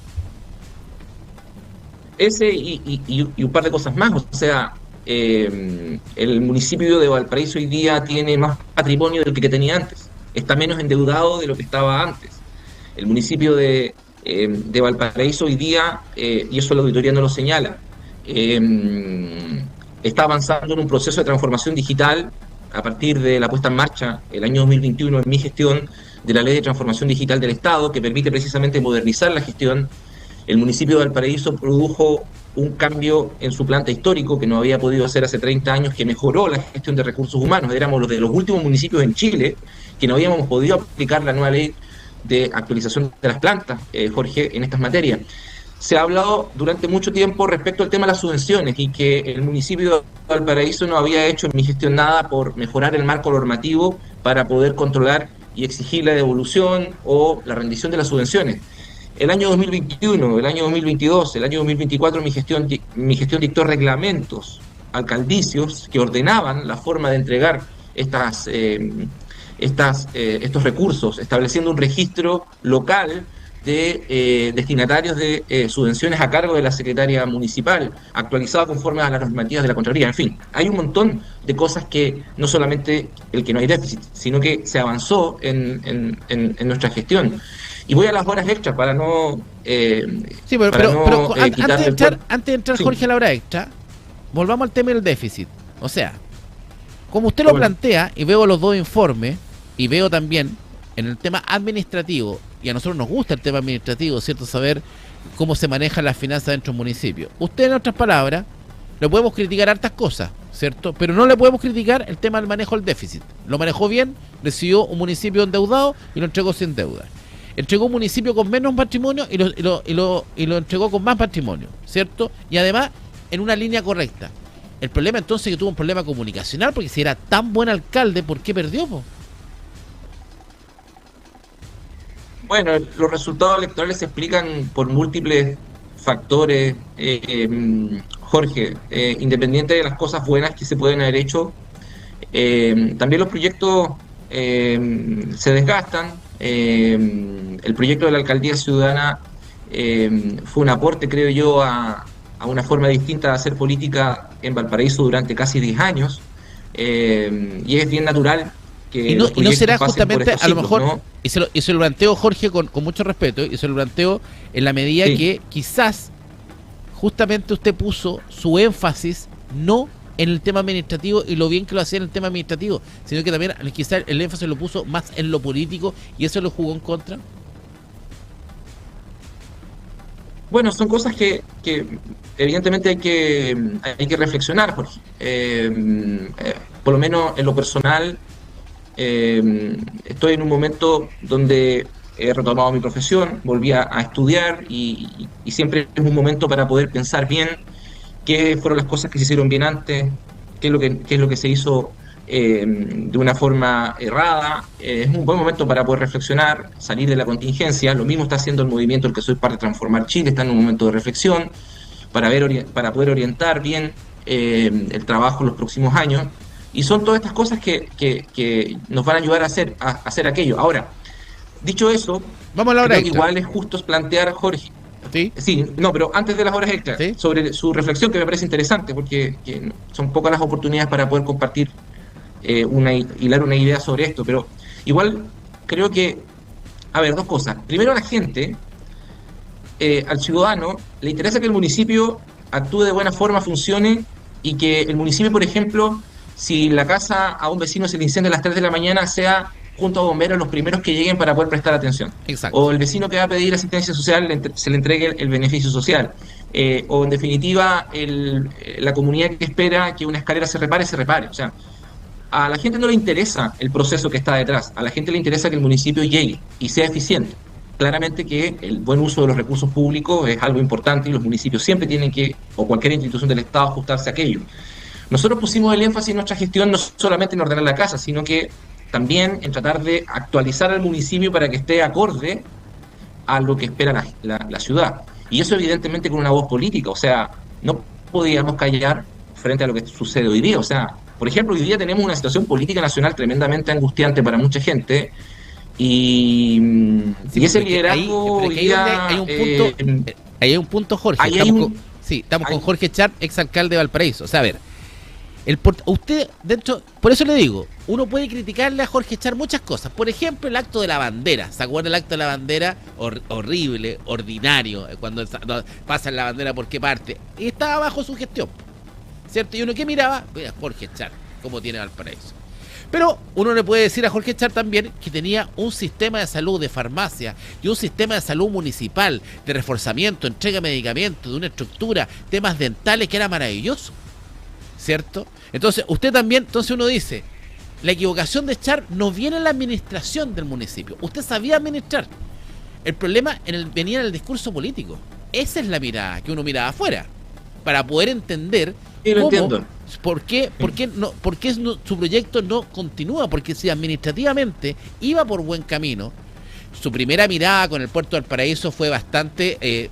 Ese y un par de cosas más. O sea, el municipio de Valparaíso hoy día tiene más patrimonio del que tenía antes. Está menos endeudado de lo que estaba antes. El municipio de Valparaíso hoy día, y eso la auditoría no lo señala, está avanzando en un proceso de transformación digital a partir de la puesta en marcha el año 2021 en mi gestión de la Ley de Transformación Digital del Estado, que permite precisamente modernizar la gestión. El municipio de Valparaíso produjo un cambio en su planta histórico que no había podido hacer hace 30 años, que mejoró la gestión de recursos humanos. Éramos los de los últimos municipios en Chile que no habíamos podido aplicar la nueva ley de actualización de las plantas, Jorge, en estas materias. Se ha hablado durante mucho tiempo respecto al tema de las subvenciones y que el municipio de Valparaíso no había hecho en mi gestión nada por mejorar el marco normativo para poder controlar y exigir la devolución o la rendición de las subvenciones. El año 2021, el año 2022, el año 2024 mi gestión dictó reglamentos alcaldicios que ordenaban la forma de entregar estos recursos, estableciendo un registro local de destinatarios de subvenciones a cargo de la secretaria municipal, actualizado conforme a las normativas de la Contraloría. En fin, hay un montón de cosas que no solamente el que no hay déficit, sino que se avanzó en nuestra gestión. Y voy a las horas extras para no... sí, pero antes de entrar, Jorge, a la hora extra, volvamos al tema del déficit. O sea, como usted lo plantea, y veo los dos informes, y veo también en el tema administrativo, y a nosotros nos gusta el tema administrativo, ¿cierto? Saber cómo se manejan las finanzas dentro del municipio. Usted, en otras palabras, le podemos criticar hartas cosas, ¿cierto? Pero no le podemos criticar el tema del manejo del déficit. Lo manejó bien, recibió un municipio endeudado y lo entregó sin deuda. Entregó un municipio con menos patrimonio y lo entregó con más patrimonio, ¿cierto? Y además, en una línea correcta. El problema entonces es que tuvo un problema comunicacional, porque si era tan buen alcalde, ¿por qué perdió, po? Bueno, los resultados electorales se explican por múltiples factores, Jorge, independiente de las cosas buenas que se pueden haber hecho, también los proyectos se desgastan. El proyecto de la alcaldía ciudadana fue un aporte, creo yo, a una forma distinta de hacer política en Valparaíso durante casi 10 años, y es bien natural que y no será justamente a lo mejor, ¿no? y se lo planteo, Jorge, con mucho respeto, y se lo planteo en la medida que quizás justamente usted puso su énfasis no en el tema administrativo y lo bien que lo hacía en el tema administrativo, sino que también quizás el énfasis lo puso más en lo político y eso lo jugó en contra. Bueno, son cosas que evidentemente hay que reflexionar, Jorge. Por lo menos en lo personal, estoy en un momento donde he retomado mi profesión, volví a estudiar y siempre es un momento para poder pensar bien qué fueron las cosas que se hicieron bien antes, qué es lo que se hizo de una forma errada. Es un buen momento para poder reflexionar, salir de la contingencia. Lo mismo está haciendo el movimiento del que soy parte, Transformar Chile, está en un momento de reflexión para poder orientar bien el trabajo en los próximos años. Y son todas estas cosas que nos van a ayudar a hacer aquello. Ahora, dicho eso, vamos a la hora extra. Igual es justo plantear, Jorge. Sí, no, pero antes de las horas extras, ¿sí? Sobre su reflexión, que me parece interesante, porque son pocas las oportunidades para poder compartir hilar una idea sobre esto, pero igual creo que, a ver, dos cosas. Primero, a la gente, al ciudadano, le interesa que el municipio actúe de buena forma, funcione, y que el municipio, por ejemplo, si la casa a un vecino se le incendia a las 3 de la mañana, sea junto a bomberos los primeros que lleguen para poder prestar atención. Exacto. O el vecino que va a pedir asistencia social se le entregue el beneficio social. O en definitiva, la comunidad que espera que una escalera se repare. O sea, a la gente no le interesa el proceso que está detrás, a la gente le interesa que el municipio llegue y sea eficiente. Claramente que el buen uso de los recursos públicos es algo importante y los municipios siempre tienen que, o cualquier institución del Estado, ajustarse a aquello. Nosotros pusimos el énfasis en nuestra gestión no solamente en ordenar la casa, sino que también en tratar de actualizar al municipio para que esté acorde a lo que espera la ciudad. Y eso evidentemente con una voz política, o sea, no podíamos callar frente a lo que sucede hoy día. O sea, por ejemplo, hoy día tenemos una situación política nacional tremendamente angustiante para mucha gente y ese liderazgo hoy día... Ahí hay un punto, Jorge. Estamos con Jorge Char, exalcalde de Valparaíso. O sea, a ver, usted dentro, por eso le digo, uno puede criticarle a Jorge Char muchas cosas. Por ejemplo, el acto de la bandera. ¿Se acuerda el acto de la bandera? Horrible, ordinario, cuando pasan la bandera por qué parte. Y estaba bajo su gestión, ¿cierto? Y uno que miraba, mira, Jorge Char, cómo tiene Valparaíso. Pero uno le puede decir a Jorge Char también que tenía un sistema de salud, de farmacia, y un sistema de salud municipal, de reforzamiento, entrega de medicamentos, de una estructura, temas dentales que era maravilloso, ¿cierto? Entonces, uno dice, la equivocación de Char no viene en la administración del municipio. Usted sabía administrar. El problema venía en el discurso político. Esa es la mirada que uno miraba afuera, para poder entender por qué su proyecto no continúa. Porque si administrativamente iba por buen camino, su primera mirada con el puerto del Valparaíso fue bastante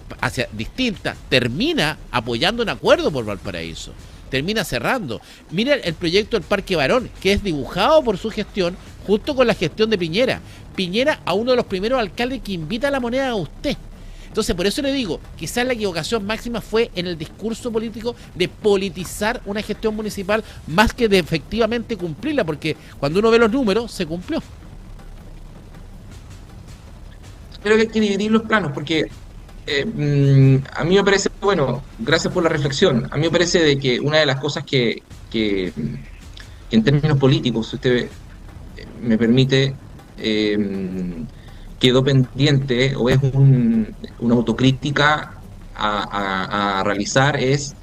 distinta. Termina apoyando un acuerdo por Valparaíso, termina cerrando. Mira el proyecto del Parque Barón, que es dibujado por su gestión justo con la gestión de Piñera. Piñera a uno de los primeros alcaldes que invita a la moneda a usted. Entonces, por eso le digo, quizás la equivocación máxima fue en el discurso político de politizar una gestión municipal más que de efectivamente cumplirla, porque cuando uno ve los números, se cumplió. Creo que hay que dividir los planos, porque a mí me parece, bueno, gracias por la reflexión, a mí me parece de que una de las cosas que en términos políticos, si usted me permite, quedó pendiente o es una autocrítica a realizar, es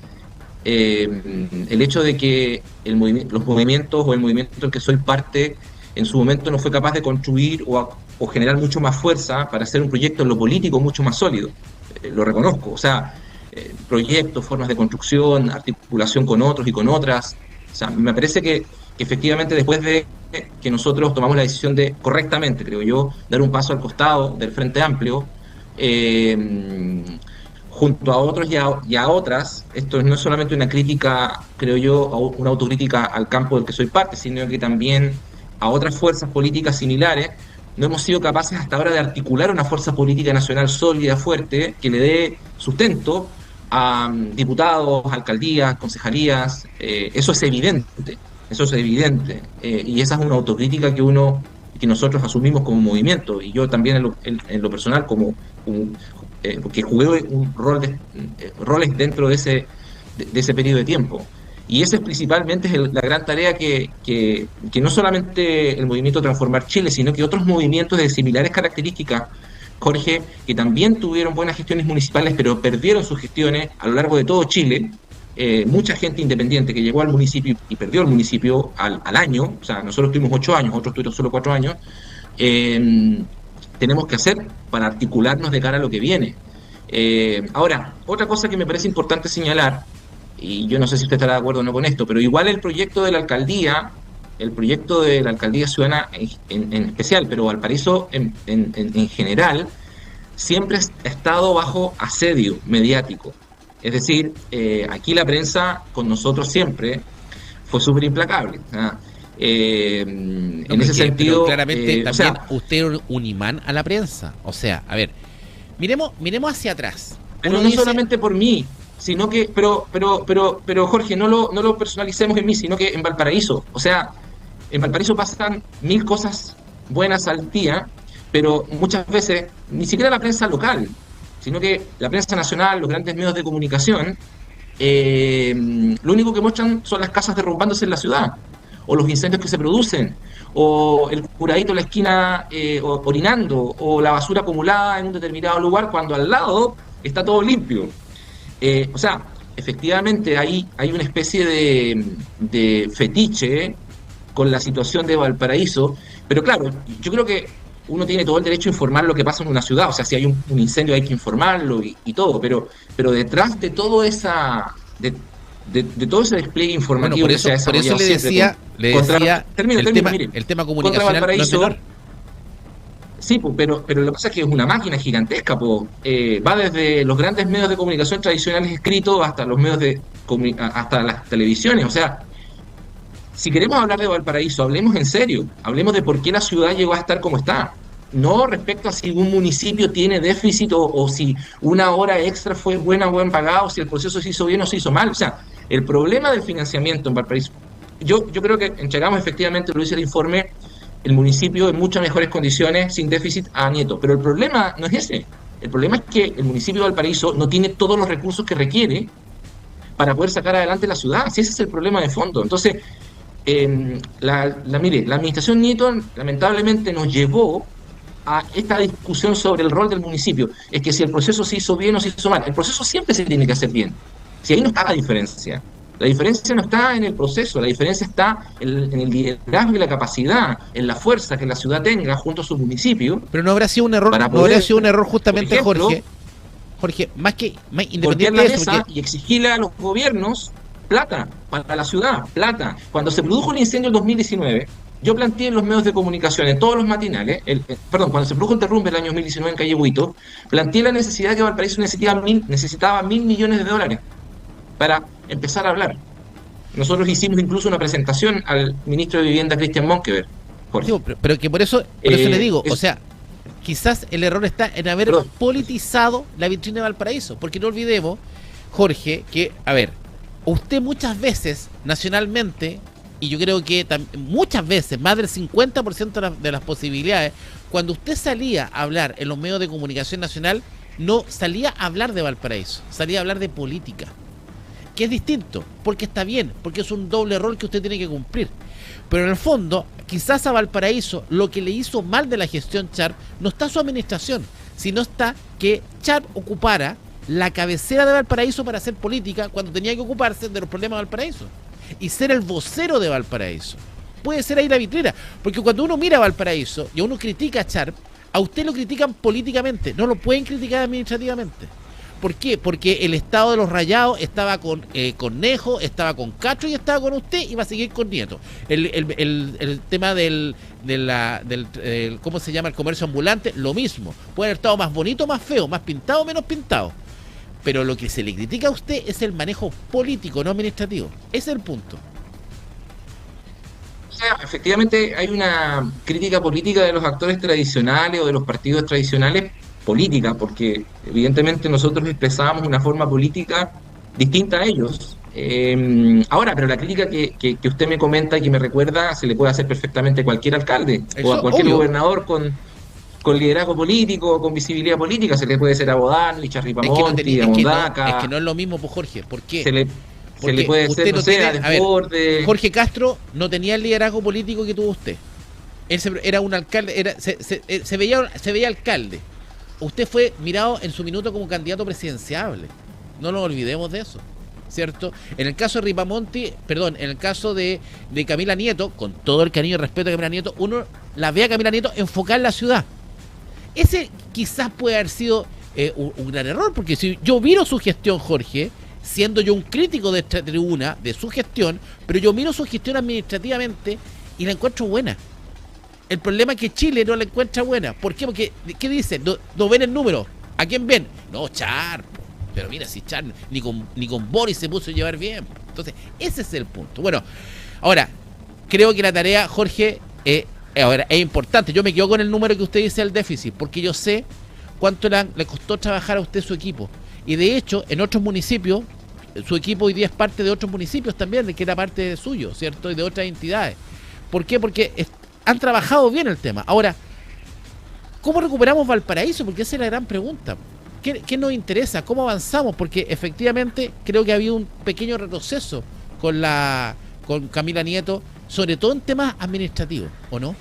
el hecho de que los movimientos o el movimiento del que soy parte en su momento no fue capaz de construir o generar mucho más fuerza para hacer un proyecto en lo político mucho más sólido. Lo reconozco, o sea, proyectos, formas de construcción, articulación con otros y con otras. O sea, me parece que efectivamente después de que nosotros tomamos la decisión de, correctamente creo yo, dar un paso al costado del Frente Amplio, junto a otros y a otras, esto no es solamente una crítica, creo yo, una autocrítica al campo del que soy parte, sino que también a otras fuerzas políticas similares, no hemos sido capaces hasta ahora de articular una fuerza política nacional sólida, fuerte, que le dé sustento a diputados, alcaldías, concejalías. Eso es evidente, y esa es una autocrítica que nosotros asumimos como movimiento, y yo también en lo personal porque jugué roles dentro de ese periodo de tiempo. Y esa es principalmente la gran tarea que no solamente el movimiento Transformar Chile, sino que otros movimientos de similares características, Jorge, que también tuvieron buenas gestiones municipales, pero perdieron sus gestiones a lo largo de todo Chile. Mucha gente independiente que llegó al municipio y perdió el municipio al año, o sea, nosotros tuvimos 8 años, otros tuvieron solo 4 años, tenemos que hacer para articularnos de cara a lo que viene. Ahora, otra cosa que me parece importante señalar, y yo no sé si usted estará de acuerdo o no con esto, pero igual el proyecto de la alcaldía ciudadana en especial, pero Valparaíso en general, siempre ha estado bajo asedio mediático. Es decir, aquí la prensa con nosotros siempre fue súper implacable. En ese sentido, claramente también usted era un imán a la prensa. O sea, a ver, miremos hacia atrás. Pero no solamente por mí, sino que, pero Jorge, no lo personalicemos en mí, sino que en Valparaíso. O sea, en Valparaíso pasan 1000 cosas buenas al día, pero muchas veces ni siquiera la prensa local, sino que la prensa nacional, los grandes medios de comunicación, lo único que muestran son las casas derrumbándose en la ciudad, o los incendios que se producen, o el curadito en la esquina orinando, o la basura acumulada en un determinado lugar cuando al lado está todo limpio. O sea, efectivamente hay una especie de fetiche con la situación de Valparaíso, pero claro, yo creo que uno tiene todo el derecho a informar lo que pasa en una ciudad. O sea, si hay un incendio hay que informarlo y todo, pero detrás de todo de todo ese despliegue informativo, bueno, por eso le decía el tema comunicacional no es menor. Sí, pero lo que pasa es que es una máquina gigantesca, va desde los grandes medios de comunicación tradicionales escritos hasta los medios hasta las televisiones. O sea, si queremos hablar de Valparaíso, hablemos en serio, hablemos de por qué la ciudad llegó a estar como está. No respecto a si un municipio tiene déficit o si una hora extra fue buena o buen pagada, o si el proceso se hizo bien o se hizo mal. O sea, el problema del financiamiento en Valparaíso, yo creo que entregamos efectivamente, lo dice el informe, el municipio en muchas mejores condiciones, sin déficit a Nieto. Pero el problema no es ese. El problema es que el municipio de Valparaíso no tiene todos los recursos que requiere para poder sacar adelante la ciudad. Si ese es el problema de fondo. Entonces, mire, la administración Nieto lamentablemente nos llevó a esta discusión sobre el rol del municipio. Es que si el proceso se hizo bien o se hizo mal. El proceso siempre se tiene que hacer bien. Si ahí no está la diferencia. La diferencia no está en el proceso, la diferencia está en el liderazgo y la capacidad, en la fuerza que la ciudad tenga junto a su municipio. Pero no habrá sido un error, justamente, ejemplo, Jorge, independiente de eso, y exigirle a los gobiernos plata para la ciudad, plata. Cuando se produjo el incendio en 2019, yo planteé en los medios de comunicación, en todos los matinales, cuando se produjo el derrumbe el año 2019 en Calle Huito, planteé la necesidad que Valparaíso necesitaba $1.000 millones para empezar a hablar. Nosotros hicimos incluso una presentación al ministro de Vivienda, Cristian Monkeberg, Jorge. Sí, pero que por eso le digo, o sea, quizás el error está en haber politizado la vitrina de Valparaíso, porque no olvidemos, Jorge, que, a ver, usted muchas veces, nacionalmente, y yo creo que muchas veces, más del 50% de las posibilidades, cuando usted salía a hablar en los medios de comunicación nacional, no salía a hablar de Valparaíso, salía a hablar de política, que es distinto, porque está bien, porque es un doble rol que usted tiene que cumplir. Pero en el fondo, quizás a Valparaíso lo que le hizo mal de la gestión Sharp no está su administración, sino está que Sharp ocupara la cabecera de Valparaíso para hacer política cuando tenía que ocuparse de los problemas de Valparaíso y ser el vocero de Valparaíso. Puede ser ahí la vitrina, porque cuando uno mira a Valparaíso y uno critica a Sharp, a usted lo critican políticamente, no lo pueden criticar administrativamente. ¿Por qué? Porque el estado de los Rayados estaba con Nejo, estaba con Castro y estaba con usted y va a seguir con Nieto. El tema del ¿cómo se llama? El comercio ambulante, lo mismo. Puede haber estado más bonito, más feo, más pintado, menos pintado. Pero lo que se le critica a usted es el manejo político, no administrativo. Ese es el punto. O sea, efectivamente hay una crítica política de los actores tradicionales o de los partidos tradicionales, política, porque evidentemente nosotros expresábamos una forma política distinta a ellos. Ahora, pero la crítica que usted me comenta y que me recuerda se le puede hacer perfectamente a cualquier alcalde o a cualquier gobernador con liderazgo político, con visibilidad política. Se le puede hacer a Bodán, a Ripamonti, a Mondaca. Es que no es lo mismo, pues, Jorge. ¿Por qué? Se le puede hacer, no sé, a Desbordes. Jorge Castro no tenía el liderazgo político que tuvo usted. Él era un alcalde, se veía alcalde. Usted fue mirado en su minuto como candidato presidenciable. No nos olvidemos de eso, ¿cierto? En el caso de Ripamonti, en el caso de Camila Nieto, con todo el cariño y respeto a Camila Nieto, uno la ve a Camila Nieto enfocar en la ciudad. Ese quizás puede haber sido un gran error, porque si yo miro su gestión, Jorge, siendo yo un crítico de esta tribuna, de su gestión, pero yo miro su gestión administrativamente y la encuentro buena. El problema es que Chile no la encuentra buena. ¿Por qué? Porque, ¿qué dicen? No ven el número. ¿A quién ven? No, Sharp. Pero mira, si Sharp ni con Boris se puso a llevar bien. Entonces, ese es el punto. Bueno, ahora, creo que la tarea, Jorge, ahora es importante. Yo me quedo con el número que usted dice del déficit, porque yo sé cuánto le costó trabajar a usted su equipo. Y de hecho, en otros municipios, su equipo hoy día es parte de otros municipios también, de que era parte suyo, ¿cierto? Y de otras entidades. ¿Por qué? Porque han trabajado bien el tema. Ahora, ¿cómo recuperamos Valparaíso? Porque esa es la gran pregunta. ¿Qué nos interesa? ¿Cómo avanzamos? Porque efectivamente creo que ha habido un pequeño retroceso con Camila Nieto, sobre todo en temas administrativos, ¿o no?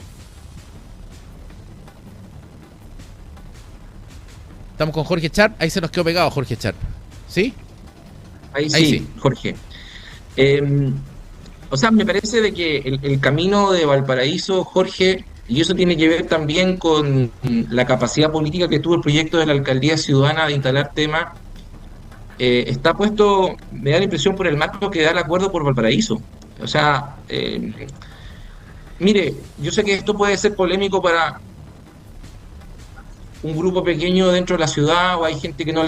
Estamos con Jorge Sharp. Ahí se nos quedó pegado Jorge Sharp. ¿Sí? Ahí sí, Jorge. O sea, me parece de que el camino de Valparaíso, Jorge, y eso tiene que ver también con la capacidad política que tuvo el proyecto de la Alcaldía Ciudadana de instalar temas, está puesto, me da la impresión, por el marco que da el acuerdo por Valparaíso. O sea, mire, yo sé que esto puede ser polémico para un grupo pequeño dentro de la ciudad, o hay gente que no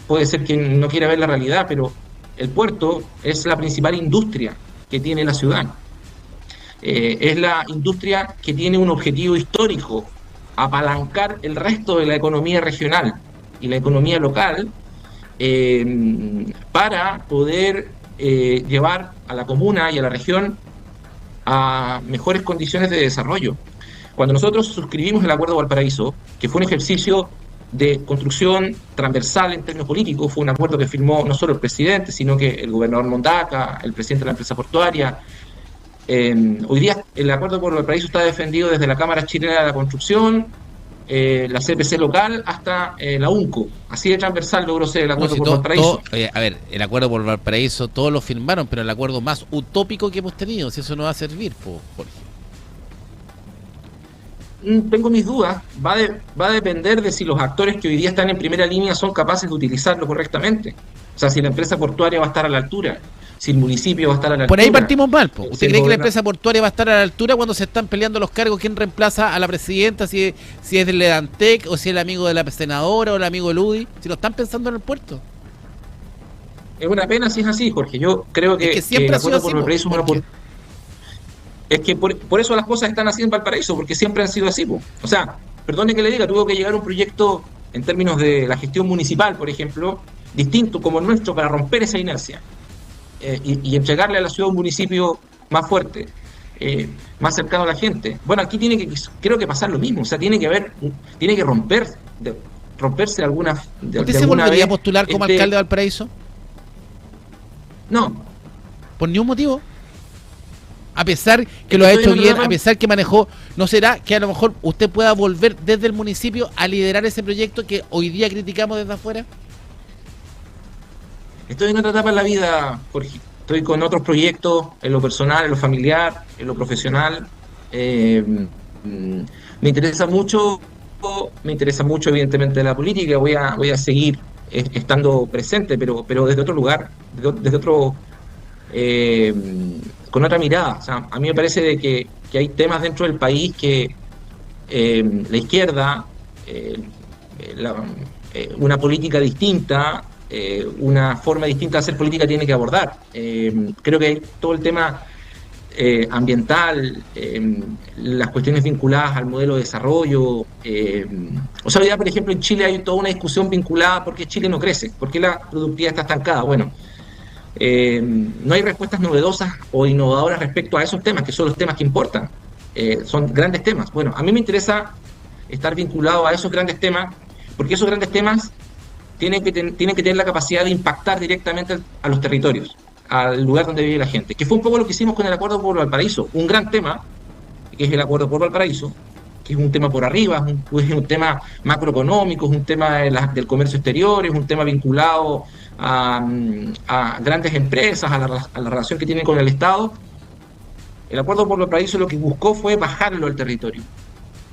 puede ser que no quiera ver la realidad, pero el puerto es la principal industria que tiene la ciudad. Es la industria que tiene un objetivo histórico: apalancar el resto de la economía regional y la economía local, para poder llevar a la comuna y a la región a mejores condiciones de desarrollo. Cuando nosotros suscribimos el Acuerdo Valparaíso, que fue un ejercicio de construcción transversal en términos políticos, fue un acuerdo que firmó no solo el presidente, sino que el gobernador Mondaca, el presidente de la empresa portuaria. Hoy día el Acuerdo por Valparaíso está defendido desde la Cámara Chilena de la Construcción, la CPC local, hasta la UNCO. Así de transversal logró ser el Acuerdo por Valparaíso. A ver, el Acuerdo por Valparaíso todos lo firmaron, pero el acuerdo más utópico que hemos tenido, si eso no va a servir, Jorge. Tengo mis dudas. Va a depender de si los actores que hoy día están en primera línea son capaces de utilizarlo correctamente. O sea, si la empresa portuaria va a estar a la altura, si el municipio va a estar a la altura. Por ahí partimos mal, ¿Usted cree que la empresa portuaria va a estar a la altura cuando se están peleando los cargos? ¿Quién reemplaza a la presidenta? Si es del Ledantec, o si es el amigo de la senadora, o el amigo de Ludi. Si lo están pensando en el puerto. Es una pena si es así, Jorge. Yo creo que siempre el ha sido Acuerdo por Valparaíso es una oportunidad. Es que por eso las cosas están así en Valparaíso, porque siempre han sido así, po. O sea, perdone que le diga, tuvo que llegar un proyecto en términos de la gestión municipal, por ejemplo, distinto como el nuestro para romper esa inercia y entregarle a la ciudad un municipio más fuerte, más cercano a la gente. Bueno, aquí creo que pasar lo mismo, o sea, tiene que romperse alguna ¿Usted se volvería a postular como alcalde de Valparaíso? No. ¿Por ningún motivo? A pesar que lo ha hecho bien, a pesar que manejó, ¿no será que a lo mejor usted pueda volver desde el municipio a liderar ese proyecto que hoy día criticamos desde afuera? Estoy en otra etapa en la vida, Jorge. Estoy con otros proyectos, en lo personal, en lo familiar, en lo profesional. Me interesa mucho evidentemente la política. Voy a seguir estando presente, pero desde otro lugar, desde otro con otra mirada. O sea, a mí me parece de que hay temas dentro del país que la izquierda, una política distinta, una forma distinta de hacer política tiene que abordar. Creo que hay todo el tema ambiental, las cuestiones vinculadas al modelo de desarrollo. O sea, hoy día, por ejemplo, en Chile hay toda una discusión vinculada a por qué Chile no crece, por qué la productividad está estancada. Bueno, no hay respuestas novedosas o innovadoras respecto a esos temas, que son los temas que importan. Son grandes temas. Bueno, a mí me interesa estar vinculado a esos grandes temas, porque esos grandes temas tienen que tener la capacidad de impactar directamente a los territorios, al lugar donde vive la gente, que fue un poco lo que hicimos con el Acuerdo por Valparaíso. Un gran tema, que es el Acuerdo por Valparaíso, que es un tema por arriba, es un tema macroeconómico, es un tema del comercio exterior, es un tema vinculado a grandes empresas, a la relación que tienen con el Estado. El Acuerdo por Valparaíso lo que buscó fue bajarlo al territorio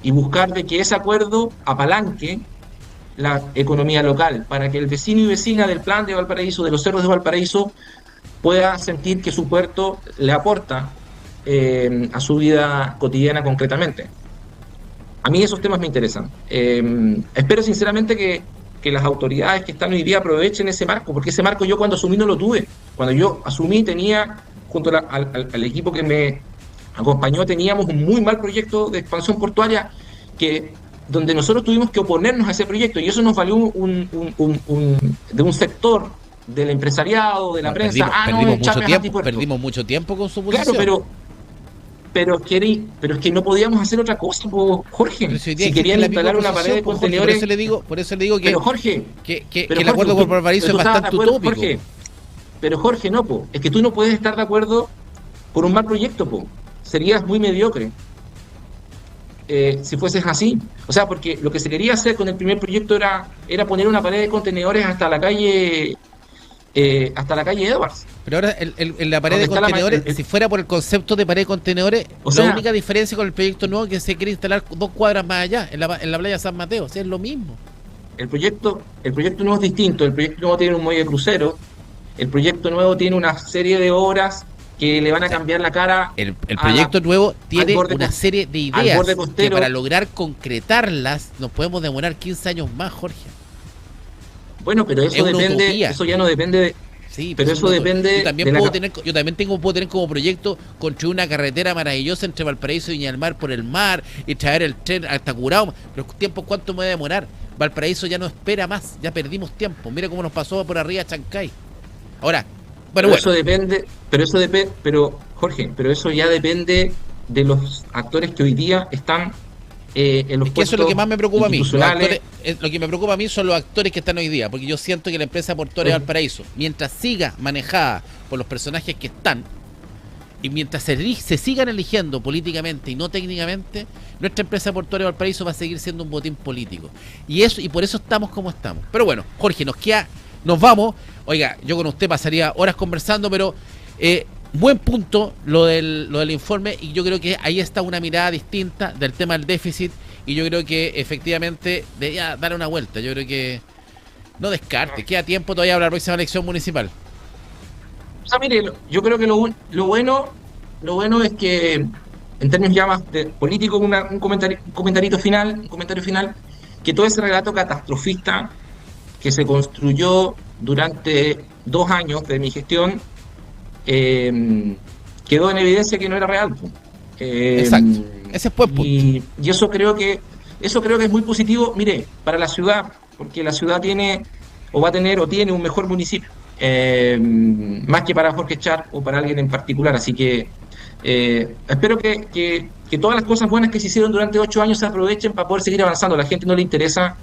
y buscar de que ese acuerdo apalanque la economía local, para que el vecino y vecina del plan de Valparaíso, de los cerros de Valparaíso, pueda sentir que su puerto le aporta a su vida cotidiana concretamente. A mí esos temas me interesan. Espero sinceramente que las autoridades que están hoy día aprovechen ese marco, porque ese marco yo cuando asumí no lo tuve. Cuando yo asumí tenía, junto al equipo que me acompañó, teníamos un muy mal proyecto de expansión portuaria donde nosotros tuvimos que oponernos a ese proyecto, y eso nos valió de un sector del empresariado, de la prensa. Perdimos mucho tiempo con su posición. Claro, pero es que no podíamos hacer otra cosa, Jorge. Si querían instalar una pared de contenedores. Por eso le digo que, pero Jorge, que el acuerdo por Valparaíso es bastante utópico. Jorge, no, es que tú no puedes estar de acuerdo con un mal proyecto, serías muy mediocre. Si fueses así. O sea, porque lo que se quería hacer con el primer proyecto era poner una pared de contenedores hasta la calle Edwards. Pero ahora en la pared de contenedores, si fuera por el concepto de pared de contenedores, la única diferencia con el proyecto nuevo es que se quiere instalar 2 cuadras más allá, en la playa San Mateo. O sea, es lo mismo. El proyecto nuevo es distinto. El proyecto nuevo tiene un muelle de crucero. El proyecto nuevo tiene una serie de obras que le van a cambiar la cara. El proyecto nuevo tiene una serie de ideas que para lograr concretarlas nos podemos demorar 15 años más, Jorge. Bueno, pero eso depende, eso ya no depende de... Sí, pero eso depende... Yo también puedo tener como proyecto construir una carretera maravillosa entre Valparaíso y Viña del Mar por el mar y traer el tren hasta Curao. Pero ¿tiempo cuánto me va a demorar? Valparaíso ya no espera más, ya perdimos tiempo. Mira cómo nos pasó por arriba a Chancay. Ahora, bueno. Eso depende, Jorge, pero eso ya depende de los actores que hoy día están en los puestos. Eso es lo que más me preocupa a mí. Lo que me preocupa a mí son los actores que están hoy día, porque yo siento que la empresa portuaria de Valparaíso, mientras siga manejada por los personajes que están, y mientras se sigan eligiendo políticamente y no técnicamente, nuestra empresa portuaria de Valparaíso va a seguir siendo un botín político. Y por eso estamos como estamos. Pero bueno, Jorge, nos vamos. Oiga, yo con usted pasaría horas conversando, pero buen punto lo del informe, y yo creo que ahí está una mirada distinta del tema del déficit, y yo creo que efectivamente debería dar una vuelta. Yo creo que no descarte, queda tiempo todavía para la próxima elección municipal. O sea, mire, yo creo que lo bueno es que, en términos ya más políticos, un comentario final, que todo ese relato catastrofista que se construyó durante 2 años de mi gestión quedó en evidencia que no era real. Exacto. Ese es buen punto. Y eso creo que es muy positivo, mire, para la ciudad, porque la ciudad tiene o va a tener o tiene un mejor municipio, más que para Jorge Char o para alguien en particular. Así que espero que todas las cosas buenas que se hicieron durante 8 años se aprovechen para poder seguir avanzando. A la gente no le interesa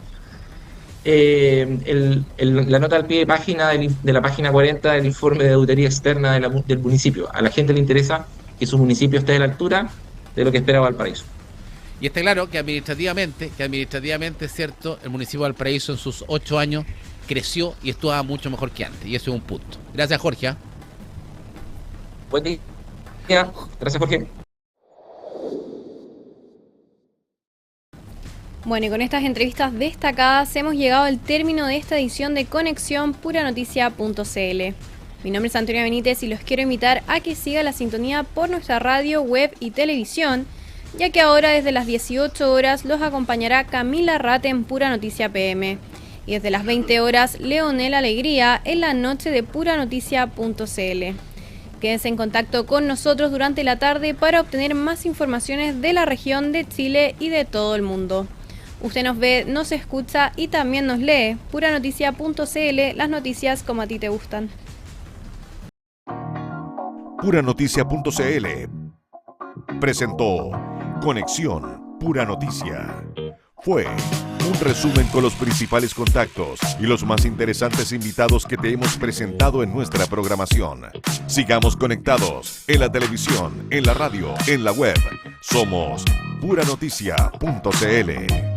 la nota al pie de página de la página 40 del informe de auditoría externa del municipio. A la gente le interesa que su municipio esté a la altura de lo que espera Valparaíso. Y está claro que administrativamente es cierto, el municipio de Valparaíso en sus 8 años creció y estuvo mucho mejor que antes. Y eso es un punto. Gracias, Jorge. Buen día. Gracias, Jorge. Bueno, y con estas entrevistas destacadas hemos llegado al término de esta edición de Conexión Puranoticia.cl. Mi nombre es Antonia Benítez y los quiero invitar a que siga la sintonía por nuestra radio, web y televisión, ya que ahora desde las 18 horas los acompañará Camila Rate en Pura Noticia PM. Y desde las 20 horas, Leonel Alegría en la noche de Puranoticia.cl. Quédense en contacto con nosotros durante la tarde para obtener más informaciones de la región, de Chile y de todo el mundo. Usted nos ve, nos escucha y también nos lee. Puranoticia.cl, las noticias como a ti te gustan. Puranoticia.cl presentó Conexión Pura Noticia. Fue un resumen con los principales contactos y los más interesantes invitados que te hemos presentado en nuestra programación. Sigamos conectados en la televisión, en la radio, en la web. Somos Puranoticia.cl.